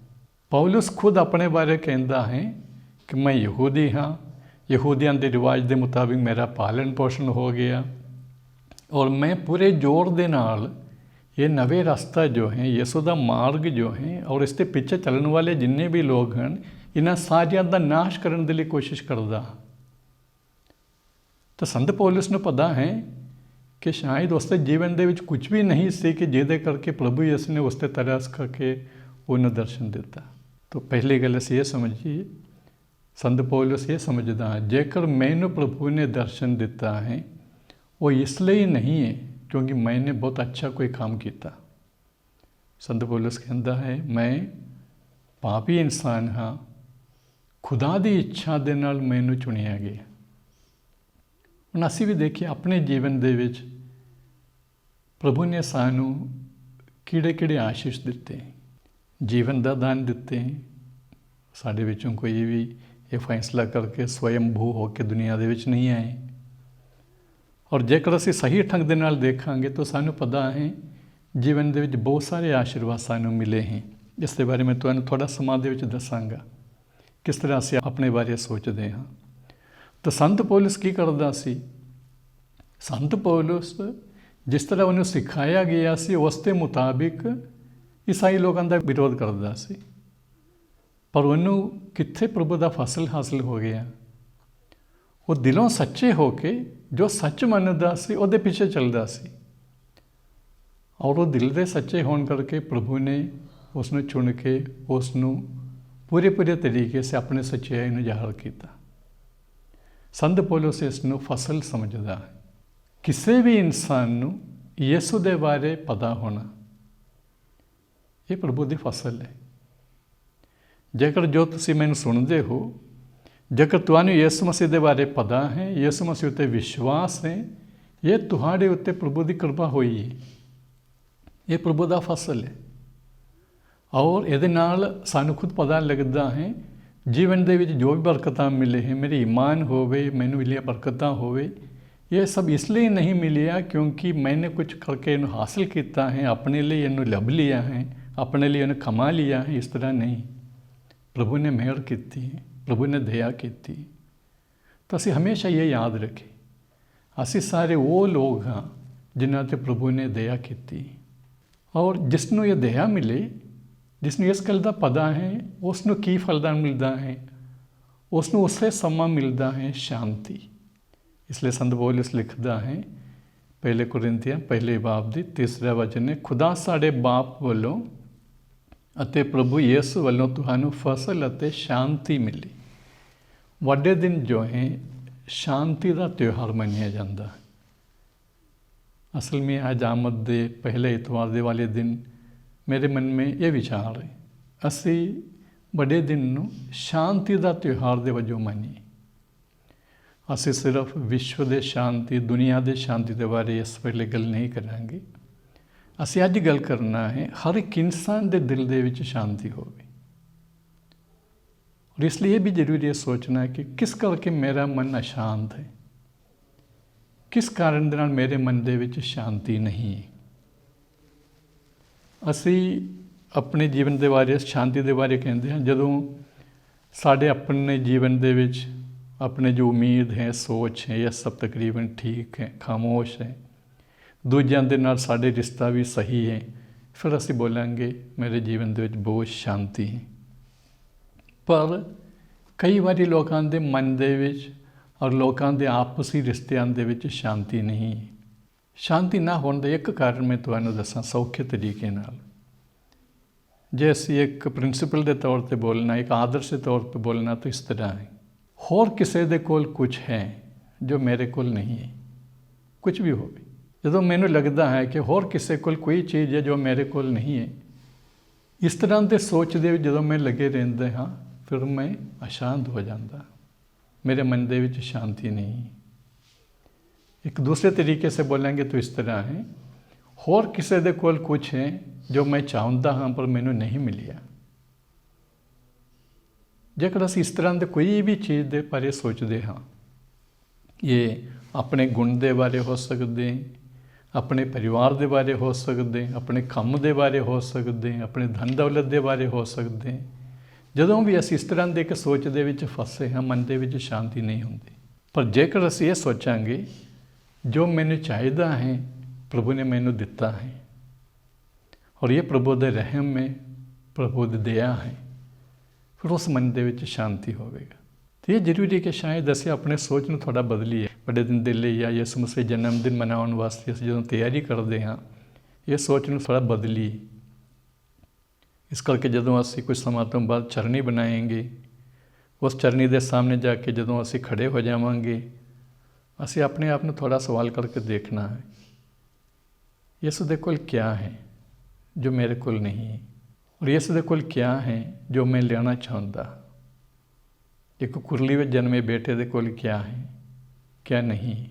ਪੌਲੁਸ ਖੁਦ ਆਪਣੇ ਬਾਰੇ ਕਹਿੰਦਾ ਹੈ ਕਿ ਮੈਂ ਯਹੂਦੀ ਹਾਂ, ਯਹੂਦੀਆਂ ਦੇ ਰਿਵਾਜ ਦੇ ਮੁਤਾਬਿਕ ਮੇਰਾ ਪਾਲਣ ਪੋਸ਼ਣ ਹੋ ਗਿਆ ਔਰ ਮੈਂ ਪੂਰੇ ਜ਼ੋਰ ਦੇ ਨਾਲ ਇਹ ਨਵੇਂ ਰਸਤਾ ਜੋ ਹੈ ਯਿਸੂ ਦਾ ਮਾਰਗ ਜੋ ਹੈ ਔਰ ਇਸ ਦੇ ਪਿੱਛੇ ਚੱਲਣ ਵਾਲੇ ਜਿੰਨੇ ਵੀ ਲੋਕ ਹਨ ਇਹਨਾਂ ਸਾਰਿਆਂ ਦਾ ਨਾਸ਼ ਕਰਨ ਦੇ ਲਈ ਕੋਸ਼ਿਸ਼ ਕਰਦਾ। ਤਾਂ ਸੰਤ ਪੌਲੁਸ ਨੂੰ ਪਤਾ ਹੈ ਕਿ ਸ਼ਾਇਦ ਉਸ ਦੇ ਜੀਵਨ ਦੇ ਵਿੱਚ ਕੁਝ ਵੀ ਨਹੀਂ ਸੀ ਕਿ ਜਿਹਦੇ ਕਰਕੇ ਪ੍ਰਭੂ ਯਿਸੂ ਨੇ ਉਸ 'ਤੇ ਤਰਸ ਕਰਕੇ ਉਹਨੂੰ ਦਰਸ਼ਨ ਦਿੱਤਾ। ਤਾਂ ਪਹਿਲੀ ਗੱਲ ਅਸੀਂ ਇਹ ਸਮਝੀਏ, ਸੰਤ ਪੌਲੁਸ ਇਹ ਸਮਝਦਾ ਜੇਕਰ ਮੈਨੂੰ ਪ੍ਰਭੂ ਨੇ ਦਰਸ਼ਨ ਦਿੱਤਾ ਹੈ ਉਹ ਇਸ ਲਈ ਨਹੀਂ ਹੈ ਕਿਉਂਕਿ ਮੈंने ਬਹੁਤ ਅੱਛਾ ਕੋਈ ਕੰਮ ਕੀਤਾ। ਸੰਤ ਪੌਲੁਸ ਕਹਿੰਦਾ ਹੈ ਮੈਂ ਪਾਪੀ ਇਨਸਾਨ ਹਾਂ, ਖੁਦਾ ਦੀ ਇੱਛਾ ਦੇ ਨਾਲ ਮੈਨੂੰ ਚੁਣਿਆ ਗਿਆ। ਹੁਣ ਅਸੀਂ ਵੀ ਦੇਖੀਏ ਆਪਣੇ ਜੀਵਨ ਦੇ ਵਿੱਚ ਪ੍ਰਭੂ ਨੇ ਸਾਨੂੰ ਕਿਹੜੇ ਆਸ਼ੀਸ਼ ਦਿੱਤੇ, ਜੀਵਨ ਦਾ ਦਾਨ ਦਿੱਤੇ। ਸਾਡੇ ਵਿੱਚੋਂ ਕੋਈ ਵੀ ਇਹ ਫੈਸਲਾ ਕਰਕੇ ਸਵੈੰਭੂ ਹੋ ਕੇ ਦੁਨੀਆ ਦੇ ਵਿੱਚ ਨਹੀਂ ਆਏ। ਔਰ ਜੇਕਰ ਅਸੀਂ ਸਹੀ ਢੰਗ ਦੇ ਨਾਲ ਦੇਖਾਂਗੇ ਤਾਂ ਸਾਨੂੰ ਪਤਾ ਹੈ ਜੀਵਨ ਦੇ ਵਿੱਚ ਬਹੁਤ ਸਾਰੇ ਆਸ਼ੀਰਵਾਦ ਸਾਨੂੰ ਮਿਲੇ ਹੈ। ਇਸ ਦੇ ਬਾਰੇ ਮੈਂ ਤੁਹਾਨੂੰ ਥੋੜ੍ਹਾ ਸਮਾਂ ਦੇ ਵਿੱਚ ਦੱਸਾਂਗਾ ਕਿਸ ਤਰ੍ਹਾਂ ਅਸੀਂ ਆਪਣੇ ਬਾਰੇ ਸੋਚਦੇ ਹਾਂ। ਤਾਂ ਸੰਤ ਪੌਲੁਸ ਕੀ ਕਰਦਾ ਸੀ? ਸੰਤ ਪੌਲੁਸ ਜਿਸ ਤਰ੍ਹਾਂ ਉਹਨੂੰ ਸਿਖਾਇਆ ਗਿਆ ਸੀ ਉਸ ਦੇ ਮੁਤਾਬਿਕ ਈਸਾਈ ਲੋਕਾਂ ਦਾ ਵਿਰੋਧ ਕਰਦਾ ਸੀ, ਪਰ ਉਹਨੂੰ ਕਿੱਥੇ ਪ੍ਰਭੂ ਦਾ ਫਸਲ ਹਾਸਲ ਹੋ ਗਿਆ। ਉਹ ਦਿਲੋਂ ਸੱਚੇ ਹੋ ਕੇ ਜੋ ਸੱਚ ਮੰਨਦਾ ਸੀ ਉਹਦੇ ਪਿੱਛੇ ਚੱਲਦਾ ਸੀ ਔਰ ਉਹ ਦਿਲ ਦੇ ਸੱਚੇ ਹੋਣ ਕਰਕੇ ਪ੍ਰਭੂ ਨੇ ਉਸ ਨੂੰ ਚੁਣ ਕੇ ਉਸ ਨੂੰ ਪੂਰੇ ਤਰੀਕੇ ਸੇ ਆਪਣੇ ਸੱਚਾਈ ਨੂੰ ਜ਼ਾਹਰ ਕੀਤਾ। ਸੰਤ ਪੌਲੁਸ ਇਸ ਨੂੰ ਫਸਲ ਸਮਝਦਾ ਹੈ। ਕਿਸੇ ਵੀ ਇਨਸਾਨ ਨੂੰ ਯਿਸੂ ਦੇ ਬਾਰੇ ਪਤਾ ਹੋਣਾ ਇਹ ਪ੍ਰਭੂ ਦੀ ਫਸਲ ਹੈ। ਜੇਕਰ ਜੋ ਤੁਸੀਂ ਮੈਨੂੰ ਸੁਣਦੇ ਹੋ, ਜੇਕਰ ਤੁਹਾਨੂੰ ਯਿਸੂ ਮਸੀਹ ਦੇ ਬਾਰੇ ਪਤਾ ਹੈ, ਯਿਸੂ ਮਸੀਹ ਉੱਤੇ ਵਿਸ਼ਵਾਸ ਹੈ, ਇਹ ਤੁਹਾਡੇ ਉੱਤੇ ਪ੍ਰਭੂ ਦੀ ਕਿਰਪਾ ਹੋਈ ਹੈ। ਇਹ ਪ੍ਰਭੂ ਦਾ ਫਸਲ ਹੈ ਔਰ ਇਹਦੇ ਨਾਲ ਸਾਨੂੰ ਖੁਦ ਪਤਾ ਲੱਗਦਾ ਹੈ ਜੀਵਨ ਦੇ ਵਿੱਚ ਜੋ ਵੀ ਬਰਕਤਾਂ ਮਿਲੇ ਹੈ, ਮੇਰੀ ਈਮਾਨ ਹੋਵੇ, ਮੈਨੂੰ ਮਿਲੀਆਂ ਬਰਕਤਾਂ ਹੋਵੇ, ਇਹ ਸਭ ਇਸ ਲਈ ਨਹੀਂ ਮਿਲਿਆ ਕਿਉਂਕਿ ਮੈंने ਕੁਝ ਕਰਕੇ ਇਹਨੂੰ ਹਾਸਲ ਕੀਤਾ ਹੈ, ਆਪਣੇ ਲਈ ਇਹਨੂੰ ਲੱਭ ਲਿਆ ਹੈ, ਆਪਣੇ ਲਈ ਇਹਨੂੰ ਕਮਾ ਲਿਆ ਹੈ। ਇਸ ਤਰ੍ਹਾਂ ਨਹੀਂ, ਪ੍ਰਭੂ ਨੇ ਮਿਹਰ ਕੀਤੀ ਹੈ, ਪ੍ਰਭੂ ਨੇ ਦਇਆ ਕੀਤੀ। ਤਾਂ ਅਸੀਂ ਹਮੇਸ਼ਾ ਇਹ ਯਾਦ ਰੱਖੇ ਅਸੀਂ ਸਾਰੇ ਉਹ ਲੋਕ ਹਾਂ ਜਿਨ੍ਹਾਂ 'ਤੇ ਪ੍ਰਭੂ ਨੇ ਦਇਆ ਕੀਤੀ ਔਰ ਜਿਸ ਨੂੰ ਇਹ ਦਇਆ ਮਿਲੇ, ਜਿਸ ਨੂੰ ਇਸ ਗੱਲ ਦਾ ਪਤਾ ਹੈ ਉਸ ਨੂੰ ਕੀ ਫਲਦਾਨ ਮਿਲਦਾ ਹੈ, ਉਸ ਨੂੰ ਉਸੇ ਸਮਾਂ ਮਿਲਦਾ ਹੈ ਸ਼ਾਂਤੀ। ਇਸ ਲਈ ਸੰਤ ਪੌਲੁਸ ਲਿਖਦਾ ਹੈ ਪਹਿਲੇ ਕੁਰਿੰਥੀਆਂ ਪਹਿਲੇ ਬਾਬ ਦੀ 3 ਵਚਨ ਨੇ, ਖੁਦਾ ਸਾਡੇ ਬਾਪ ਵੱਲੋਂ ਅਤੇ ਪ੍ਰਭੂ ਯਿਸੂ ਵੱਲੋਂ ਤੁਹਾਨੂੰ ਫਸਲ ਅਤੇ ਸ਼ਾਂਤੀ ਮਿਲੀ। ਵੱਡੇ ਦਿਨ ਜੋ ਹੈ ਸ਼ਾਂਤੀ ਦਾ ਤਿਉਹਾਰ ਮੰਨਿਆ ਜਾਂਦਾ ਹੈ। ਅਸਲ में आज आमद ਦੇ ਪਹਿਲੇ ਇਤਵਾਰ ਦੇ ਵਾਲੇ ਦਿਨ ਮੇਰੇ ਮਨ में ਇਹ ਵਿਚਾਰ ਹੈ ਅਸੀਂ ਵੱਡੇ ਦਿਨ ਨੂੰ ਸ਼ਾਂਤੀ ਦਾ ਤਿਉਹਾਰ ਦੇ ਵਜੋਂ ਮੰਨੀਏ। ਅਸੀਂ ਸਿਰਫ ਵਿਸ਼ਵ ਦੇ ਸ਼ਾਂਤੀ, ਦੁਨੀਆ ਦੇ ਸ਼ਾਂਤੀ ਦੇ ਬਾਰੇ ਇਸ ਵੇਲੇ ਗੱਲ ਨਹੀਂ ਕਰਾਂਗੇ। ਅਸੀਂ ਅੱਜ ਗੱਲ ਕਰਨਾ ਹੈ ਹਰ ਇੱਕ ਇਨਸਾਨ ਦੇ ਦਿਲ ਦੇ ਵਿੱਚ ਸ਼ਾਂਤੀ ਹੋਵੇ। और इसलिए भी जरूरी है सोचना है कि किस करके मेरा मन अशांत है, किस कारण ਦੇ ਨਾਲ ਮੇਰੇ ਮਨ ਦੇ ਵਿੱਚ ਸ਼ਾਂਤੀ ਨਹੀਂ ਹੈ। ਅਸੀਂ ਆਪਣੇ ਜੀਵਨ ਦੇ ਬਾਰੇ, ਸ਼ਾਂਤੀ ਦੇ ਬਾਰੇ ਕਹਿੰਦੇ ਹਾਂ ਜਦੋਂ ਸਾਡੇ ਆਪਣੇ ਜੀਵਨ ਦੇ ਵਿੱਚ ਆਪਣੇ ਜੋ ਉਮੀਦ ਹੈ, ਸੋਚ ਹੈ, ਇਹ ਸਭ ਤਕਰੀਬਨ ਠੀਕ ਹੈ, ਖਾਮੋਸ਼ ਹੈ, ਦੂਜਿਆਂ ਦੇ ਨਾਲ ਸਾਡੇ ਰਿਸ਼ਤਾ ਵੀ ਸਹੀ ਹੈ, ਫਿਰ ਅਸੀਂ ਬੋਲਾਂਗੇ ਮੇਰੇ ਜੀਵਨ ਦੇ ਵਿੱਚ ਬਹੁਤ ਸ਼ਾਂਤੀ ਹੈ। ਪਰ ਕਈ ਵਾਰੀ ਲੋਕਾਂ ਦੇ ਮਨ ਦੇ ਵਿੱਚ ਔਰ ਲੋਕਾਂ ਦੇ ਆਪਸੀ ਰਿਸ਼ਤਿਆਂ ਦੇ ਵਿੱਚ ਸ਼ਾਂਤੀ ਨਹੀਂ ਹੈ। ਸ਼ਾਂਤੀ ਨਾ ਹੋਣ ਦਾ ਇੱਕ ਕਾਰਨ ਮੈਂ ਤੁਹਾਨੂੰ ਦੱਸਾਂ ਸੌਖੇ ਤਰੀਕੇ ਨਾਲ। ਜੇ ਅਸੀਂ ਇੱਕ ਪ੍ਰਿੰਸੀਪਲ ਦੇ ਤੌਰ 'ਤੇ ਬੋਲਣਾ, ਇੱਕ ਆਦਰਸ਼ ਦੇ ਤੌਰ 'ਤੇ ਬੋਲਣਾ ਤਾਂ ਇਸ ਤਰ੍ਹਾਂ ਹੈ, ਹੋਰ ਕਿਸੇ ਦੇ ਕੋਲ ਕੁਝ ਹੈ ਜੋ ਮੇਰੇ ਕੋਲ ਨਹੀਂ ਹੈ। ਕੁਝ ਵੀ ਹੋਵੇ, ਜਦੋਂ ਮੈਨੂੰ ਲੱਗਦਾ ਹੈ ਕਿ ਹੋਰ ਕਿਸੇ ਕੋਲ ਕੋਈ ਚੀਜ਼ ਹੈ ਜੋ ਮੇਰੇ ਕੋਲ ਨਹੀਂ ਹੈ, ਇਸ ਤਰ੍ਹਾਂ ਦੇ ਸੋਚਦੇ ਜਦੋਂ ਮੈਂ ਲੱਗੇ ਰਹਿੰਦੇ ਹਾਂ ਫਿਰ ਮੈਂ ਅਸ਼ਾਂਤ ਹੋ ਜਾਂਦਾ, मेरे मन ਦੇ ਵਿੱਚ शांति नहीं। एक दूसरे तरीके से बोलेंगे तो इस तरह है, होर किसी दे कोल कुछ है जो मैं चाहता हाँ पर मैनू नहीं मिलिया। जेकर असीं इस तरह के कोई भी चीज़ के बारे सोचते हाँ, ये अपने गुण के बारे हो सकते, अपने परिवार के बारे हो सकते, अपने काम के बारे हो सकते, अपने धन दौलत के बारे हो सकते, ਜਦੋਂ ਵੀ ਅਸੀਂ ਇਸ ਤਰ੍ਹਾਂ ਦੇ ਇੱਕ ਸੋਚ ਦੇ ਵਿੱਚ ਫਸੇ ਹਾਂ, ਮਨ ਦੇ ਵਿੱਚ ਸ਼ਾਂਤੀ ਨਹੀਂ ਹੁੰਦੀ। ਪਰ ਜੇਕਰ ਅਸੀਂ ਇਹ ਸੋਚਾਂਗੇ ਜੋ ਮੈਨੂੰ ਚਾਹੀਦਾ ਹੈ ਪ੍ਰਭੂ ਨੇ ਮੈਨੂੰ ਦਿੱਤਾ ਹੈ ਔਰ ਇਹ ਪ੍ਰਭੂ ਦੇ ਰਹਿਮ ਹੈ, ਪ੍ਰਭੂ ਦੀ ਦਇਆ ਹੈ, ਫਿਰ ਉਸ ਮਨ ਦੇ ਵਿੱਚ ਸ਼ਾਂਤੀ ਹੋਵੇਗਾ। ਤੇ ਇਹ ਜ਼ਰੂਰੀ ਕਿ ਸ਼ਾਇਦ ਅਸੀਂ ਆਪਣੇ ਸੋਚ ਨੂੰ ਥੋੜ੍ਹਾ ਬਦਲੀਏ। ਵੱਡੇ ਦਿਨ ਦੇ ਲਈ ਜਾਂ ਯਿਸੂ ਮਸੀਹ ਜਨਮ ਦਿਨ ਮਨਾਉਣ ਵਾਸਤੇ ਅਸੀਂ ਜਦੋਂ ਤਿਆਰੀ ਕਰਦੇ ਹਾਂ, ਇਹ ਸੋਚ ਨੂੰ ਥੋੜ੍ਹਾ ਬਦਲੀਏ। ਇਸ ਕਰਕੇ ਜਦੋਂ ਅਸੀਂ ਕੁਝ ਸਮਾਂ ਤੋਂ ਬਾਅਦ ਚਰਨੀ ਬਣਾਏਂਗੇ, ਉਸ ਚਰਨੀ ਦੇ ਸਾਹਮਣੇ ਜਾ ਕੇ ਜਦੋਂ ਅਸੀਂ ਖੜੇ ਹੋ ਜਾਵਾਂਗੇ, ਅਸੀਂ ਆਪਣੇ ਆਪ ਨੂੰ ਥੋੜ੍ਹਾ ਸਵਾਲ ਕਰਕੇ ਦੇਖਣਾ ਹੈ, ਯਿਸੂ ਦੇ ਕੋਲ ਕਿਆ ਹੈ ਜੋ ਮੇਰੇ ਕੋਲ ਨਹੀਂ ਹੈ, ਔਰ ਯਿਸੂ ਦੇ ਕੋਲ ਕਿਆ ਹੈ ਜੋ ਮੈਂ ਲੈਣਾ ਚਾਹੁੰਦਾ। ਇੱਕ ਕੁਰਲੀ ਵਿੱਚ ਜਨਮੇ ਬੇਟੇ ਦੇ ਕੋਲ ਕਿਆ ਹੈ, ਕਿਆ ਨਹੀਂ।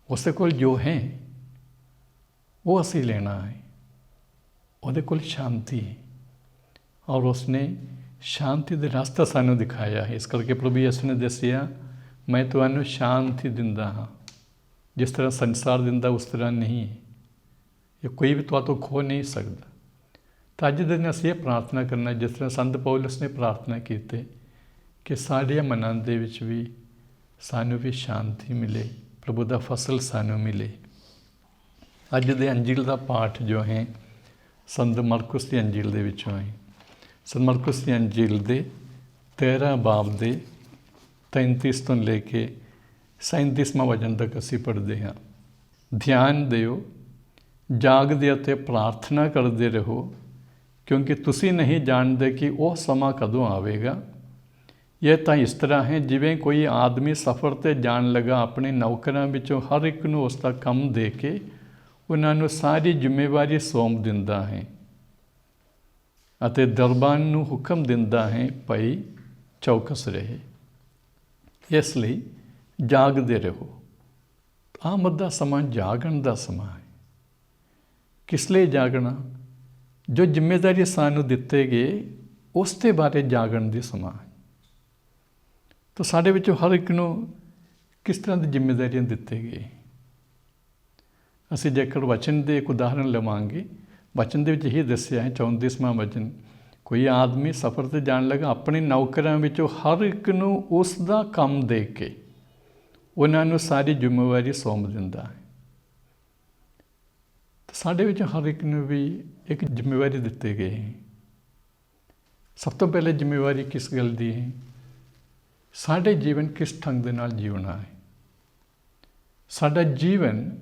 ਉਸ ਦੇ ਕੋਲ ਜੋ ਹੈ ਉਹ ਅਸੀਂ ਲੈਣਾ ਹੈ। ਉਹਦੇ ਕੋਲ ਸ਼ਾਂਤੀ ਹੈ ਔਰ ਉਸਨੇ ਸ਼ਾਂਤੀ ਦੇ ਰਸਤਾ ਸਾਨੂੰ ਦਿਖਾਇਆ ਹੈ। ਇਸ ਕਰਕੇ ਪ੍ਰਭੂ ਯਿਸੂ ਨੇ ਦੱਸਿਆ, ਮੈਂ ਤੁਹਾਨੂੰ ਸ਼ਾਂਤੀ ਦਿੰਦਾ ਹਾਂ, ਜਿਸ ਤਰ੍ਹਾਂ ਸੰਸਾਰ ਦਿੰਦਾ ਉਸ ਤਰ੍ਹਾਂ ਨਹੀਂ ਹੈ, ਇਹ ਕੋਈ ਵੀ ਤੁਹਾਤੋਂ ਖੋ ਨਹੀਂ ਸਕਦਾ। ਤਾਂ ਅੱਜ ਦੇ ਦਿਨ ਅਸੀਂ ਇਹ ਪ੍ਰਾਰਥਨਾ ਕਰਨਾ, ਜਿਸ ਤਰ੍ਹਾਂ ਸੰਤ ਪੌਲਸ ਨੇ ਪ੍ਰਾਰਥਨਾ ਕੀਤੀ ਕਿ ਸਾਡੇ ਮਨਾਂ ਦੇ ਵਿੱਚ ਵੀ ਸਾਨੂੰ ਵੀ ਸ਼ਾਂਤੀ ਮਿਲੇ, ਪ੍ਰਭੂ ਦਾ ਫਸਲ ਸਾਨੂੰ ਮਿਲੇ। ਅੱਜ ਦੇ ਅੰਜੀਲ ਦਾ ਪਾਠ ਜੋ ਹੈ ਸੰਤ ਮਰਕੁਸ ਦੀ ਅੰਜੀਲ ਦੇ ਵਿੱਚੋਂ ਹੈ। ਸੰਤ ਮਰਕੁਸ ਦੀ ਅੰਜੀਲ ਦੇ 13 ਬਾਬ ਦੇ 33 ਤੋਂ ਲੈ ਕੇ 37ਵਾਂ ਵਚਨ ਤੱਕ ਅਸੀਂ ਪੜ੍ਹਦੇ ਹਾਂ। ਧਿਆਨ ਦਿਓ, ਜਾਗਦੇ ਅਤੇ ਪ੍ਰਾਰਥਨਾ ਕਰਦੇ ਰਹੋ, ਕਿਉਂਕਿ ਤੁਸੀਂ ਨਹੀਂ ਜਾਣਦੇ ਕਿ ਉਹ ਸਮਾਂ ਕਦੋਂ ਆਵੇਗਾ। ਇਹ ਤਾਂ ਇਸ ਤਰ੍ਹਾਂ ਹੈ ਜਿਵੇਂ ਕੋਈ ਆਦਮੀ ਸਫ਼ਰ 'ਤੇ ਜਾਣ ਲੱਗਾ, ਆਪਣੇ ਨੌਕਰਾਂ ਵਿੱਚੋਂ ਹਰ ਇੱਕ ਨੂੰ ਉਸ ਦਾ ਕੰਮ ਦੇ ਕੇ ਉਹਨਾਂ ਨੂੰ ਸਾਰੀ ਜ਼ਿੰਮੇਵਾਰੀ ਸੌਂਪ ਦਿੰਦਾ ਹੈ ਅਤੇ ਦਰਬਾਨ ਨੂੰ ਹੁਕਮ ਦਿੰਦਾ ਹੈ, ਭਾਈ ਚੌਕਸ ਰਹੇ। ਇਸ ਲਈ ਜਾਗਦੇ ਰਹੋ। ਆਮਦ ਦਾ ਸਮਾਂ ਜਾਗਣ ਦਾ ਸਮਾਂ ਹੈ। ਕਿਸ ਲਈ ਜਾਗਣਾ? ਜੋ ਜ਼ਿੰਮੇਵਾਰੀ ਸਾਨੂੰ ਦਿੱਤੇ ਗਏ ਉਸ ਦੇ ਬਾਰੇ ਜਾਗਣ ਦੀ ਸਮਾਂ ਹੈ। ਤਾਂ ਸਾਡੇ ਵਿੱਚੋਂ ਹਰ ਇੱਕ ਨੂੰ ਕਿਸ ਤਰ੍ਹਾਂ ਦੀ ਜ਼ਿੰਮੇਵਾਰੀਆਂ ਦਿੱਤੇ ਗਏ। ਅਸੀਂ ਜੇਕਰ ਵਚਨ ਦੇ ਇੱਕ ਉਦਾਹਰਨ ਲਵਾਂਗੇ, ਵਚਨ ਦੇ ਵਿੱਚ ਇਹ ਦੱਸਿਆ ਹੈ 34ਵਾਂ ਵਚਨ, ਕੋਈ ਆਦਮੀ ਸਫ਼ਰ 'ਤੇ ਜਾਣ ਲੱਗਾ, ਆਪਣੇ ਨੌਕਰਾਂ ਵਿੱਚੋਂ ਹਰ ਇੱਕ ਨੂੰ ਉਸ ਦਾ ਕੰਮ ਦੇ ਕੇ ਉਹਨਾਂ ਨੂੰ ਸਾਰੀ ਜ਼ਿੰਮੇਵਾਰੀ ਸੌਂਪ ਦਿੰਦਾ ਹੈ। ਸਾਡੇ ਵਿੱਚ ਹਰ ਇੱਕ ਨੂੰ ਵੀ ਇੱਕ ਜ਼ਿੰਮੇਵਾਰੀ ਦਿੱਤੀ ਗਈ ਹੈ। ਸਭ ਤੋਂ ਪਹਿਲੇ ਜ਼ਿੰਮੇਵਾਰੀ ਕਿਸ ਗੱਲ ਦੀ ਹੈ? ਸਾਡੇ ਜੀਵਨ ਕਿਸ ਢੰਗ ਦੇ ਨਾਲ ਜੀਉਣਾ ਹੈ। ਸਾਡਾ ਜੀਵਨ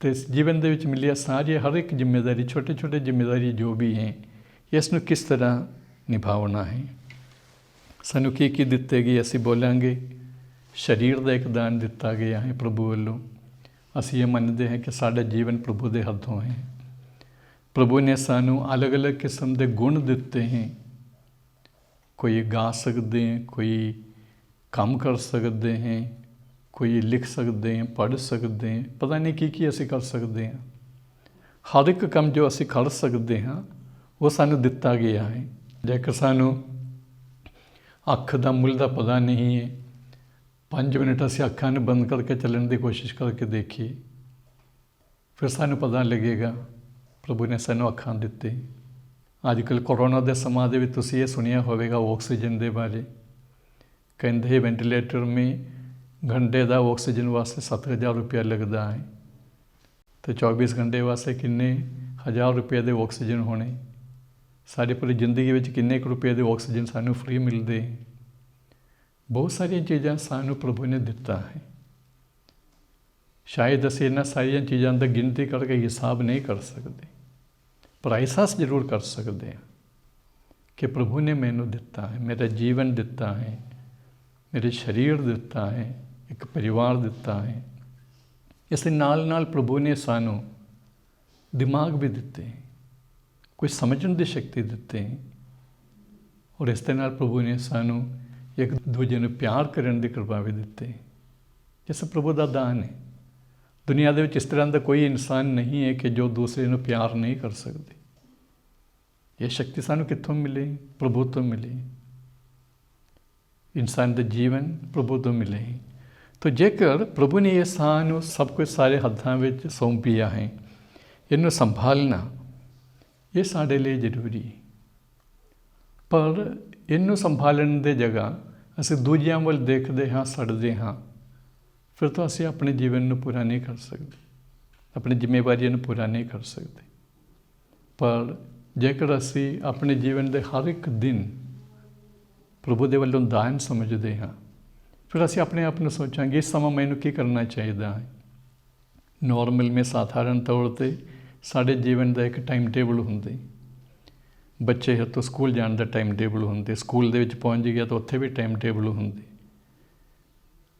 ਅਤੇ ਜੀਵਨ ਦੇ ਵਿੱਚ ਮਿਲਿਆ ਸਾਰੀ ਹਰ ਇੱਕ ਜ਼ਿੰਮੇਵਾਰੀ, ਛੋਟੇ ਛੋਟੇ ਜ਼ਿੰਮੇਵਾਰੀ ਜੋ ਵੀ ਹੈ, ਇਸ ਨੂੰ ਕਿਸ ਤਰ੍ਹਾਂ ਨਿਭਾਉਣਾ ਹੈ। ਸਾਨੂੰ ਕੀ ਕੀ ਦਿੱਤੇ ਗਏ ਅਸੀਂ ਬੋਲਾਂਗੇ। ਸਰੀਰ ਦਾ ਇੱਕ ਦਾਨ ਦਿੱਤਾ ਗਿਆ ਹੈ ਪ੍ਰਭੂ ਵੱਲੋਂ। ਅਸੀਂ ਇਹ ਮੰਨਦੇ ਹਾਂ ਕਿ ਸਾਡਾ ਜੀਵਨ ਪ੍ਰਭੂ ਦੇ ਹੱਥੋਂ ਹੈ। ਪ੍ਰਭੂ ਨੇ ਸਾਨੂੰ ਅਲੱਗ-ਅਲੱਗ ਕਿਸਮ ਦੇ ਗੁਣ ਦਿੱਤੇ ਹੈ। ਕੋਈ ਗਾ ਸਕਦੇ ਹੈ, ਕੋਈ ਕੰਮ ਕਰ ਸਕਦੇ ਹੈ, ਕੋਈ ਲਿਖ ਸਕਦੇ ਹੈ, ਪੜ੍ਹ ਸਕਦੇ ਹੈ, ਪਤਾ ਨਹੀਂ ਕੀ ਅਸੀਂ ਕਰ ਸਕਦੇ ਹਾਂ। ਹਰ ਇੱਕ ਕੰਮ ਜੋ ਅਸੀਂ ਕਰ ਸਕਦੇ ਹਾਂ ਉਹ ਸਾਨੂੰ ਦਿੱਤਾ ਗਿਆ ਹੈ। ਜੇਕਰ ਸਾਨੂੰ ਅੱਖ ਦਾ ਮੁੱਲ ਦਾ ਪਤਾ ਨਹੀਂ ਹੈ, 5 ਮਿੰਟ ਅਸੀਂ ਅੱਖਾਂ ਨੂੰ ਬੰਦ ਕਰਕੇ ਚੱਲਣ ਦੀ ਕੋਸ਼ਿਸ਼ ਕਰਕੇ ਦੇਖੀਏ, ਫਿਰ ਸਾਨੂੰ ਪਤਾ ਲੱਗੇਗਾ ਪ੍ਰਭੂ ਨੇ ਸਾਨੂੰ ਅੱਖਾਂ ਦਿੱਤੇ। ਅੱਜ ਕੱਲ੍ਹ ਕੋਰੋਨਾ ਦੇ ਸਮਾਂ ਦੇ ਵਿੱਚ ਤੁਸੀਂ ਇਹ ਸੁਣਿਆ ਹੋਵੇਗਾ ਆਕਸੀਜਨ ਦੇ ਬਾਰੇ। ਕਹਿੰਦੇ ਵੈਂਟੀਲੇਟਰ ਮੇ घंटे का ऑक्सीजन वास्ते 7,000 रुपया लगता है, तो 24 घंटे वास्ते किन्ने 1000 रुपये के ऑक्सीजन होने। सारी पूरी जिंदगी में किन्ने रुपये के ऑक्सीजन सानू फ्री मिलते। बहुत सारिया चीज़ां सानू प्रभु ने दिता है। शायद असीं इन्हां सारिया चीज़ों की गिनती करके हिसाब नहीं कर सकते, पर एहसास जरूर कर सकते हैं कि प्रभु ने मैनू दिता है, मेरा जीवन दिता है, मेरे शरीर दिता है, एक परिवार दिता है। इस नाल नाल प्रभु ने सानू दिमाग भी दिते हैं, कुछ समझने की शक्ति दिते हैं, और इस नाल प्रभु ने सानू एक दूजे नूं प्यार करने की कृपा भी दिते हैं। इस प्रभु का दान है। दुनिया दे विच इस तरह का कोई इंसान नहीं है कि जो दूसरे नूं प्यार नहीं कर सकते। ये शक्ति सानू कित्थों मिले? प्रभु तो मिले। इंसान का जीवन प्रभु तो मिले। तो जेकर प्रभु ने यह सानू सब कुछ सारे हत्थों में सौंपिया है, इन्हूं संभालना ये साडे लिए जरूरी है। ਪਰ ਇਹਨੂੰ ਸੰਭਾਲਣ ਦੇ ਜਗ੍ਹਾ ਅਸੀਂ ਦੂਜਿਆਂ ਵੱਲ ਦੇਖਦੇ ਹਾਂ, ਸੜਦੇ ਹਾਂ, ਫਿਰ ਤਾਂ ਅਸੀਂ ਆਪਣੇ ਜੀਵਨ ਨੂੰ ਪੂਰਾ ਨਹੀਂ ਕਰ ਸਕਦੇ, ਆਪਣੀ ਜ਼ਿੰਮੇਵਾਰੀਆਂ ਨੂੰ ਪੂਰਾ ਨਹੀਂ ਕਰ ਸਕਦੇ। ਪਰ ਜੇਕਰ ਅਸੀਂ ਆਪਣੇ ਜੀਵਨ ਦੇ ਹਰ ਇੱਕ ਦਿਨ ਪ੍ਰਭੂ ਦੇ ਵੱਲੋਂ ਦਾਨ ਸਮਝਦੇ ਹਾਂ, ਫਿਰ ਅਸੀਂ ਆਪਣੇ ਆਪ ਨੂੰ ਸੋਚਾਂਗੇ ਇਸ ਸਮਾਂ ਮੈਨੂੰ ਕੀ ਕਰਨਾ ਚਾਹੀਦਾ ਹੈ। ਨੋਰਮਲ में ਸਾਧਾਰਨ ਤੌਰ 'ਤੇ ਸਾਡੇ ਜੀਵਨ ਦਾ ਇੱਕ ਟਾਈਮ ਟੇਬਲ ਹੁੰਦਾ। ਬੱਚੇ ਹੈ ਤਾਂ ਸਕੂਲ ਜਾਣ ਦਾ ਟਾਈਮ ਟੇਬਲ ਹੁੰਦੇ, ਸਕੂਲ ਦੇ ਵਿੱਚ ਪਹੁੰਚ ਗਿਆ ਤਾਂ ਉੱਥੇ ਵੀ ਟਾਈਮ ਟੇਬਲ ਹੁੰਦੇ।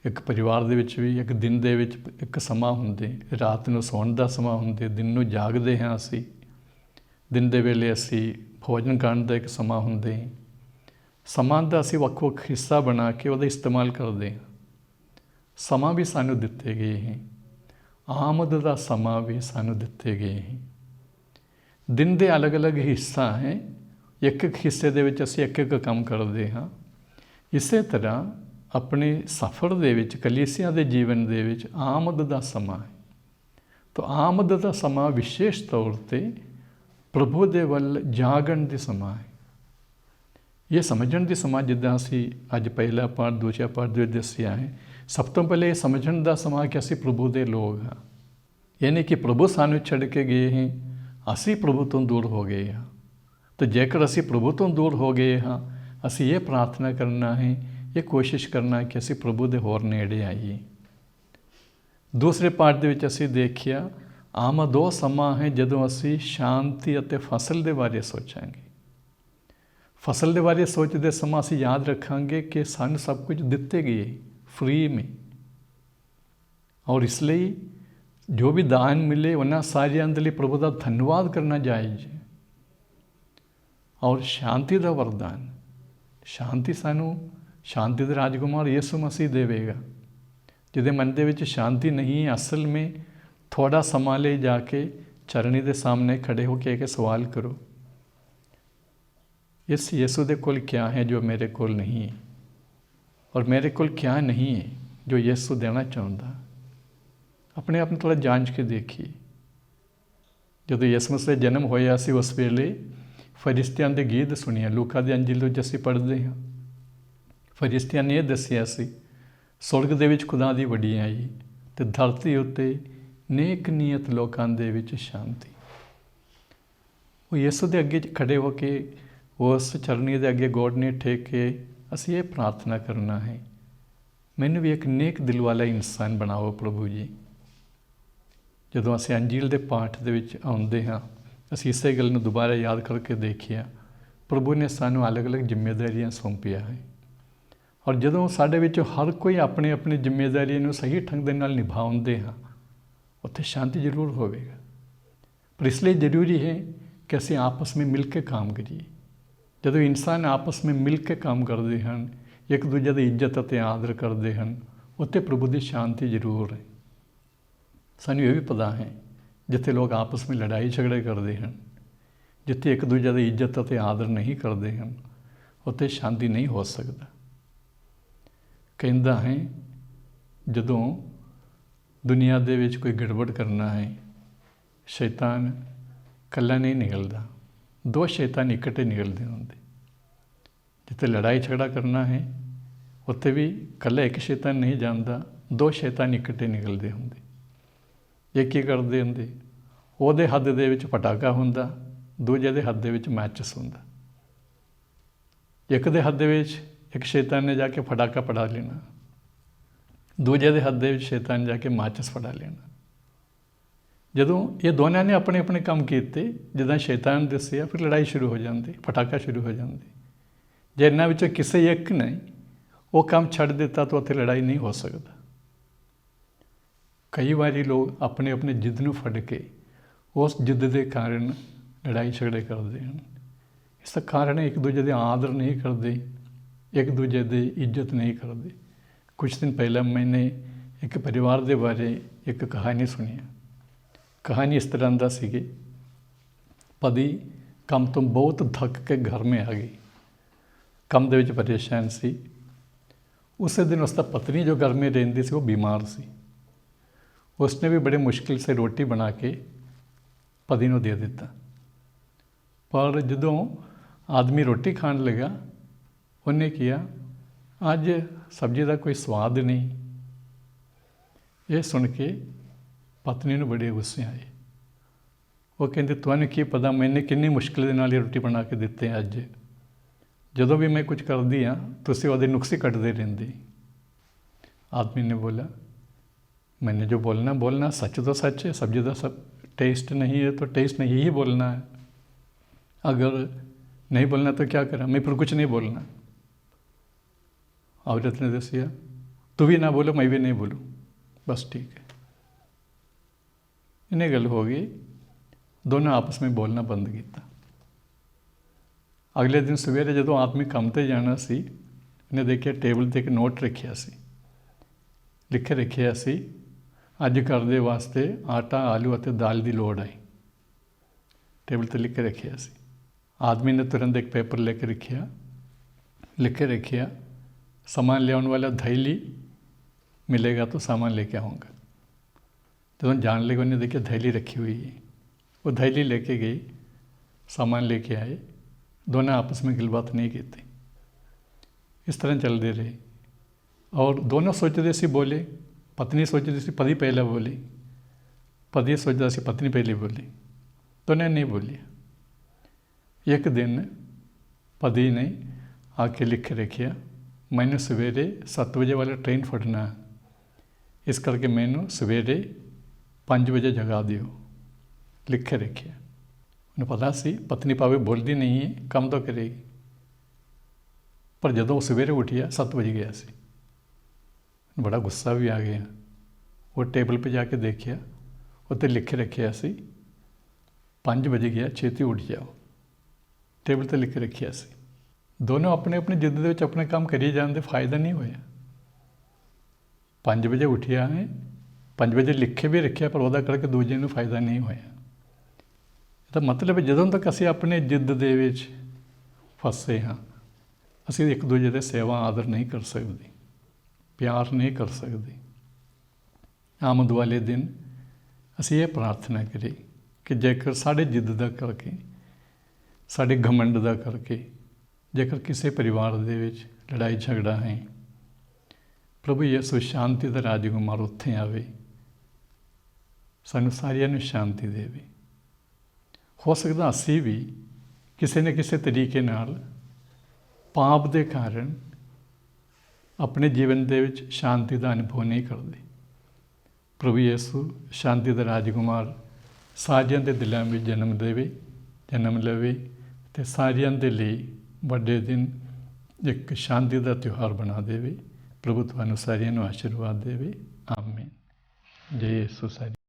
ਇੱਕ ਪਰਿਵਾਰ ਦੇ ਵਿੱਚ ਵੀ ਇੱਕ ਦਿਨ ਦੇ ਵਿੱਚ ਇੱਕ ਸਮਾਂ ਹੁੰਦੇ, ਰਾਤ ਨੂੰ ਸੌਣ ਦਾ ਸਮਾਂ ਹੁੰਦੇ, ਦਿਨ ਨੂੰ ਜਾਗਦੇ ਹਾਂ ਅਸੀਂ, ਦਿਨ ਦੇ ਵੇਲੇ ਅਸੀਂ ਭੋਜਨ ਕਰਨ ਦਾ ਇੱਕ ਸਮਾਂ ਹੁੰਦੇ। ਸਮਾਂ ਦਾ ਅਸੀਂ ਵੱਖ ਵੱਖ ਹਿੱਸਾ ਬਣਾ ਕੇ ਉਹਦਾ ਇਸਤੇਮਾਲ ਕਰਦੇ ਹਾਂ। ਸਮਾਂ ਵੀ ਸਾਨੂੰ ਦਿੱਤੇ ਗਏ ਹੈ, ਆਮਦ ਦਾ ਸਮਾਂ ਵੀ ਸਾਨੂੰ ਦਿੱਤੇ ਗਏ ਹੈ। ਦਿਨ ਦੇ ਅਲੱਗ-ਅਲੱਗ ਹਿੱਸਾ ਹੈ, ਇੱਕ ਇੱਕ ਹਿੱਸੇ ਦੇ ਵਿੱਚ ਅਸੀਂ ਇੱਕ ਇੱਕ ਕੰਮ ਕਰਦੇ ਹਾਂ। ਇਸੇ ਤਰ੍ਹਾਂ ਆਪਣੇ ਸਫ਼ਰ ਦੇ ਵਿੱਚ, ਕਲੀਸਿਆ ਦੇ ਜੀਵਨ ਦੇ ਵਿੱਚ ਆਮਦ ਦਾ ਸਮਾਂ ਹੈ। ਤਾਂ ਆਮਦ ਦਾ ਸਮਾਂ ਵਿਸ਼ੇਸ਼ ਤੌਰ 'ਤੇ ਪ੍ਰਭੂ ਦੇ ਵੱਲ ਜਾਗਣ ਦੀ ਸਮਾਂ ਹੈ। ਇਹ ਸਮਝਣ ਦੀ ਸਮਾਂ, ਜਿੱਦਾਂ ਅਸੀਂ ਅੱਜ ਪਹਿਲਾ ਪਾਠ ਦੂਜਾ ਪਾਠ ਦੇ ਵਿੱਚ ਦੱਸਿਆ ਹੈ, ਸਭ ਤੋਂ ਪਹਿਲੇ ਇਹ ਸਮਝਣ ਦਾ ਸਮਾਂ ਕਿ ਅਸੀਂ ਪ੍ਰਭੂ ਦੇ ਲੋਕ ਹਾਂ। ਯਾਨੀ ਕਿ ਪ੍ਰਭੂ ਸਾਨੂੰ ਛੱਡ ਕੇ ਗਏ ਹੈ, ਅਸੀਂ ਪ੍ਰਭੂ ਤੋਂ ਦੂਰ ਹੋ ਗਏ ਹਾਂ। ਤਾਂ ਜੇਕਰ ਅਸੀਂ ਪ੍ਰਭੂ ਤੋਂ ਦੂਰ ਹੋ ਗਏ ਹਾਂ, ਅਸੀਂ ਇਹ ਪ੍ਰਾਰਥਨਾ ਕਰਨਾ ਹੈ, ਇਹ ਕੋਸ਼ਿਸ਼ ਕਰਨਾ ਕਿ ਅਸੀਂ ਪ੍ਰਭੂ ਦੇ ਹੋਰ ਨੇੜੇ ਆਈਏ। ਦੂਸਰੇ ਪਾਠ ਦੇ ਵਿੱਚ ਅਸੀਂ ਦੇਖਿਆ ਆਮਦ ਉਹ ਸਮਾਂ ਹੈ ਜਦੋਂ ਅਸੀਂ ਸ਼ਾਂਤੀ ਅਤੇ ਫਸਲ ਦੇ ਬਾਰੇ ਸੋਚਾਂਗੇ। ਫਸਲ ਦੇ ਬਾਰੇ ਸੋਚਦੇ ਸਮਾਂ ਅਸੀਂ ਯਾਦ ਰੱਖਾਂਗੇ ਕਿ ਸਾਨੂੰ ਸਭ ਕੁਝ ਦਿੱਤੇ ਗਏ ਫ੍ਰੀ में, ਔਰ ਇਸ ਲਈ ਜੋ ਵੀ ਦਾਨ ਮਿਲੇ ਉਹਨਾਂ ਸਾਰਿਆਂ ਦੇ ਲਈ ਪ੍ਰਭੂ ਦਾ ਧੰਨਵਾਦ ਕਰਨਾ ਜਾਇਜ਼ ਹੈ। ਔਰ ਸ਼ਾਂਤੀ ਦਾ ਵਰਦਾਨ, ਸ਼ਾਂਤੀ ਸਾਨੂੰ ਸ਼ਾਂਤੀ ਦੇ ਰਾਜਕੁਮਾਰ ਯਿਸੂ ਮਸੀਹ ਦੇਵੇਗਾ। ਜਿਹਦੇ ਮਨ ਦੇ ਵਿੱਚ ਸ਼ਾਂਤੀ ਨਹੀਂ ਹੈ, ਅਸਲ में थोड़ा समा ले जाके चरनी के सामने खड़े होके एक सवाल करो, इस यीशु दे कोल क्या है जो मेरे कोल नहीं है, और मेरे कोल क्या नहीं है जो यीशु देना चाहता। अपने आप में थोड़ा जांच के देखिए। ਜਦੋਂ ਯਿਸੂ ਮਸੀਹ ਦਾ ਜਨਮ ਹੋਇਆ ਸੀ ਉਸ ਵੇਲੇ ਫਰਿਸ਼ਤਿਆਂ ਦੇ ਗੀਤ ਸੁਣਿਆ। ਲੂਕਾ ਦੇ ਅੰਜੀਲ ਵਿੱਚ ਅਸੀਂ ਪੜ੍ਹਦੇ ਹਾਂ, ਫਰਿਸ਼ਤਿਆਂ ਨੇ ਇਹ ਦੱਸਿਆ ਸੀ ਸੁਰਗ ਦੇ ਵਿੱਚ ਖੁਦਾ ਦੀ ਵਡਿਆਈ ਅਤੇ ਧਰਤੀ ਉੱਤੇ ਨੇਕ ਨੀਅਤ ਲੋਕਾਂ ਦੇ ਵਿੱਚ ਸ਼ਾਂਤੀ। ਉਹ ਯਿਸੂ ਦੇ ਅੱਗੇ ਖੜੇ ਹੋ ਕੇ ਉਸ ਚਰਨੀ ਦੇ ਅੱਗੇ ਗੋਡਨੇ ਟੇਕ ਕੇ ਅਸੀਂ ਇਹ ਪ੍ਰਾਰਥਨਾ ਕਰਨਾ ਹੈ, ਮੈਨੂੰ ਵੀ ਇੱਕ ਨੇਕ ਦਿਲ ਵਾਲਾ ਇਨਸਾਨ ਬਣਾਓ ਪ੍ਰਭੂ ਜੀ। ਜਦੋਂ ਅਸੀਂ ਅੰਜੀਲ ਦੇ ਪਾਠ ਦੇ ਵਿੱਚ ਆਉਂਦੇ ਹਾਂ, ਅਸੀਂ ਇਸੇ ਗੱਲ ਨੂੰ ਦੁਬਾਰਾ ਯਾਦ ਕਰਕੇ ਦੇਖਿਆ, ਪ੍ਰਭੂ ਨੇ ਸਾਨੂੰ ਅਲੱਗ-ਅਲੱਗ ਜ਼ਿੰਮੇਵਾਰੀਆਂ ਸੌਂਪੀਆਂ ਹੈ, ਔਰ ਜਦੋਂ ਸਾਡੇ ਵਿੱਚੋਂ ਹਰ ਕੋਈ ਆਪਣੀ ਆਪਣੀ ਜ਼ਿੰਮੇਵਾਰੀ ਨੂੰ ਸਹੀ ਢੰਗ ਦੇ ਨਾਲ ਨਿਭਾਉਂਦੇ ਹਾਂ, ਉੱਥੇ ਸ਼ਾਂਤੀ ਜ਼ਰੂਰ ਹੋਵੇਗਾ। ਪਰ ਇਸ ਲਈ ਜ਼ਰੂਰੀ ਹੈ ਕਿ ਅਸੀਂ ਆਪਸ ਵਿੱਚ ਮਿਲ ਕੇ ਕੰਮ ਕਰੀਏ। ਜਦੋਂ ਇਨਸਾਨ ਆਪਸ ਵਿੱਚ ਮਿਲ ਕੇ ਕੰਮ ਕਰਦੇ ਹਨ, ਇੱਕ ਦੂਜੇ ਦੀ ਇੱਜ਼ਤ ਅਤੇ ਆਦਰ ਕਰਦੇ ਹਨ, ਉੱਥੇ ਪ੍ਰਭੂ ਦੀ ਸ਼ਾਂਤੀ ਜ਼ਰੂਰ ਹੈ। ਸਾਨੂੰ ਇਹ ਵੀ ਪਤਾ ਹੈ ਜਿੱਥੇ ਲੋਕ ਆਪਸ ਵਿੱਚ ਲੜਾਈ ਝਗੜੇ ਕਰਦੇ ਹਨ, ਜਿੱਥੇ ਇੱਕ ਦੂਜੇ ਦੀ ਇੱਜ਼ਤ ਅਤੇ ਆਦਰ ਨਹੀਂ ਕਰਦੇ ਹਨ, ਉੱਥੇ ਸ਼ਾਂਤੀ ਨਹੀਂ ਹੋ ਸਕਦਾ। ਕਹਿੰਦਾ ਹੈ ਜਦੋਂ ਦੁਨੀਆ ਦੇ ਵਿੱਚ ਕੋਈ ਗੜਬੜ ਕਰਨਾ ਹੈ, ਸ਼ੈਤਾਨ ਇਕੱਲਾ ਨਹੀਂ ਨਿਕਲਦਾ, ਦੋ ਸ਼ੈਤਾਨ ਇਕੱਠੇ ਨਿਕਲਦੇ ਹੁੰਦੇ। ਜਿੱਥੇ ਲੜਾਈ ਝਗੜਾ ਕਰਨਾ ਹੈ ਉੱਥੇ ਵੀ ਇਕੱਲਾ ਇੱਕ ਸ਼ੈਤਾਨ ਨਹੀਂ ਜਾਂਦਾ, ਦੋ ਸ਼ੈਤਾਨ ਇਕੱਠੇ ਨਿਕਲਦੇ ਹੁੰਦੇ। ਇਹ ਕੀ ਕਰਦੇ ਹੁੰਦੇ, ਉਹਦੇ ਹੱਥ ਦੇ ਵਿੱਚ ਪਟਾਕਾ ਹੁੰਦਾ, ਦੂਜੇ ਦੇ ਹੱਥ ਦੇ ਵਿੱਚ ਮੈਚਸ ਹੁੰਦਾ। ਇੱਕ ਦੇ ਹੱਥ ਦੇ ਵਿੱਚ ਇੱਕ ਸ਼ੈਤਾਨ ਨੇ ਜਾ ਕੇ ਪਟਾਕਾ ਫੜਾ ਲੈਣਾ, ਦੂਜੇ ਦੇ ਹੱਥ ਦੇ ਵਿੱਚ ਸ਼ੈਤਾਨ ਜਾ ਕੇ ਮਾਚਸ ਫੜਾ ਲੈਣਾ। ਜਦੋਂ ਇਹ ਦੋਨਾਂ ਨੇ ਆਪਣੇ ਆਪਣੇ ਕੰਮ ਕੀਤੇ, ਜਿੱਦਾਂ ਸ਼ੈਤਾਨ ਨੇ ਦੱਸਿਆ, ਫਿਰ ਲੜਾਈ ਸ਼ੁਰੂ ਹੋ ਜਾਂਦੀ, ਪਟਾਕਾ ਸ਼ੁਰੂ ਹੋ ਜਾਂਦੀ। ਜੇ ਇਹਨਾਂ ਵਿੱਚੋਂ ਕਿਸੇ ਇੱਕ ਨੇ ਉਹ ਕੰਮ ਛੱਡ ਦਿੱਤਾ ਤਾਂ ਉੱਥੇ ਲੜਾਈ ਨਹੀਂ ਹੋ ਸਕਦਾ। ਕਈ ਵਾਰੀ ਲੋਕ ਆਪਣੇ ਆਪਣੇ ਜਿੱਦ ਨੂੰ ਫੜ ਕੇ ਉਸ ਜਿੱਦ ਦੇ ਕਾਰਨ ਲੜਾਈ ਝਗੜੇ ਕਰਦੇ ਹਨ। ਇਸ ਦਾ ਕਾਰਨ ਇੱਕ ਦੂਜੇ ਦੇ ਆਦਰ ਨਹੀਂ ਕਰਦੇ, ਇੱਕ ਦੂਜੇ ਦੀ ਇੱਜ਼ਤ ਨਹੀਂ ਕਰਦੇ। ਕੁਛ ਦਿਨ ਪਹਿਲਾਂ ਮੈंने ਇੱਕ ਪਰਿਵਾਰ ਦੇ ਬਾਰੇ ਇੱਕ ਕਹਾਣੀ ਸੁਣੀ। ਕਹਾਣੀ ਇਸ ਤਰ੍ਹਾਂ ਦਾ ਸੀਗੀ, ਪਤੀ ਕੰਮ ਤੋਂ ਬਹੁਤ ਥੱਕ ਕੇ ਘਰ में ਆ ਗਈ, ਕੰਮ ਦੇ ਵਿੱਚ ਪਰੇਸ਼ਾਨ ਸੀ। ਉਸੇ ਦਿਨ ਉਸਦਾ ਪਤਨੀ ਜੋ ਘਰ में ਰਹਿੰਦੀ ਸੀ ਉਹ ਬਿਮਾਰ ਸੀ। ਉਸਨੇ ਵੀ ਬੜੇ ਮੁਸ਼ਕਿਲ ਸੇ ਰੋਟੀ ਬਣਾ ਕੇ ਪਤੀ ਨੂੰ ਦੇ ਦਿੱਤਾ। ਪਰ ਜਦੋਂ आदमी रोटी खाण लगा, उन्हें किया अज सब्जी का कोई स्वाद नहीं। ये सुन के पत्नी नूं बड़े गुस्से आए। वो कहते तुहानूं की पता मैंने किन्नी मुश्किल दे नाल ये रोटी बना के दिते अज, जदों भी मैं कुछ करदी हाँ तुसीं उहदे नुक्स ही कट्टदे रहिंदे। आदमी ने बोला मैंने जो बोलना बोलना, सच तो सच है, सब्जी का सब टेस्ट नहीं है तो टेस्ट नहीं ही बोलना है, अगर नहीं बोलना तो क्या करा, मैं फिर कुछ नहीं बोलना। औरत ने दसिया तू भी ना बोलो मैं भी नहीं बोलूँ, बस ठीक है। इन्हें गल हो गई, दोनों आपस में बोलना बंद किया। अगले दिन सवेरे जो आदमी काम पर जाना सी, इन्हें देखिया टेबल पर एक नोट रखिया सी, लिखे रखिया सी अज घर दे वास्ते आटा आलू और दाल की लोड़ आई। टेबल पर लिख के रखिया सी। आदमी ने तुरंत एक पेपर लेके रखिया, लिखे रखिया सामान ले आने वाला थैली मिलेगा तो सामान लेके आऊँगा। जब जान लगे उन्हें देखिए थैली रखी हुई है, वो थैली लेके गई, सामान लेके आए, दोनों आपस में गलबात नहीं की थी। इस तरह चलते रहे और दोनों सोचते सी बोले, पत्नी सोचती सी पति पहले बोली, पति सोचता सी पत्नी पहले बोली, दोनों नहीं बोली। एक दिन पति ने आके लिख रखिया मैंने सवेरे 7 बजे वाला ट्रेन फड़ना, इस करके मैनू सवेरे 5 बजे जगा दियो, लिखे रखिया। उन्हें पता सी पत्नी भावे बोलती नहीं है, काम तो करेगी, पर जदों सवेरे उठिया 7 बज गया सी। बड़ा गुस्सा भी आ गया। वो टेबल पे जाके देखिया उत्ते लिखे रखिया सी 5 बज गया, छेती उठ जाओ, टेबल पर लिखे रखिया सी। दोनों अपने अपनी जिद दे विच अपने काम करी जाने, फायदा नहीं होया। 5 बजे उठिया है, 5 बजे लिखे भी रखिया, पर वह करके दूजे नूं फायदा नहीं होया। तो मतलब जदों तक असीं अपने जिद दे विच फसे हाँ, असीं एक दूजे दे सेवा आदर नहीं कर सकते, प्यार नहीं कर सकते। आमद वाले दिन असीं ये प्रार्थना करी कि जेकर साढ़े जिद का करके, साढ़े घमंड का करके जेकर किसी परिवार दे विच लड़ाई झगड़ा है, प्रभु यीशु शांति का राजकुमार उत्थे आवे, सानू सारियां नूं शांति देवे। हो सकता असीं भी किसी न किसी तरीके नाल पाप के कारण अपने जीवन दे विच शांति का अनुभव नहीं करते। प्रभु यीशु शांति का राजकुमार सारियां दे दिलों में जन्म लवे ते सारियां दे लई वड्डे दिन एक शांति का त्यौहार बना देवे। प्रभु तुहानूं सारियां नूं आशीर्वाद देवे। आमीन। जय यीशु सारी।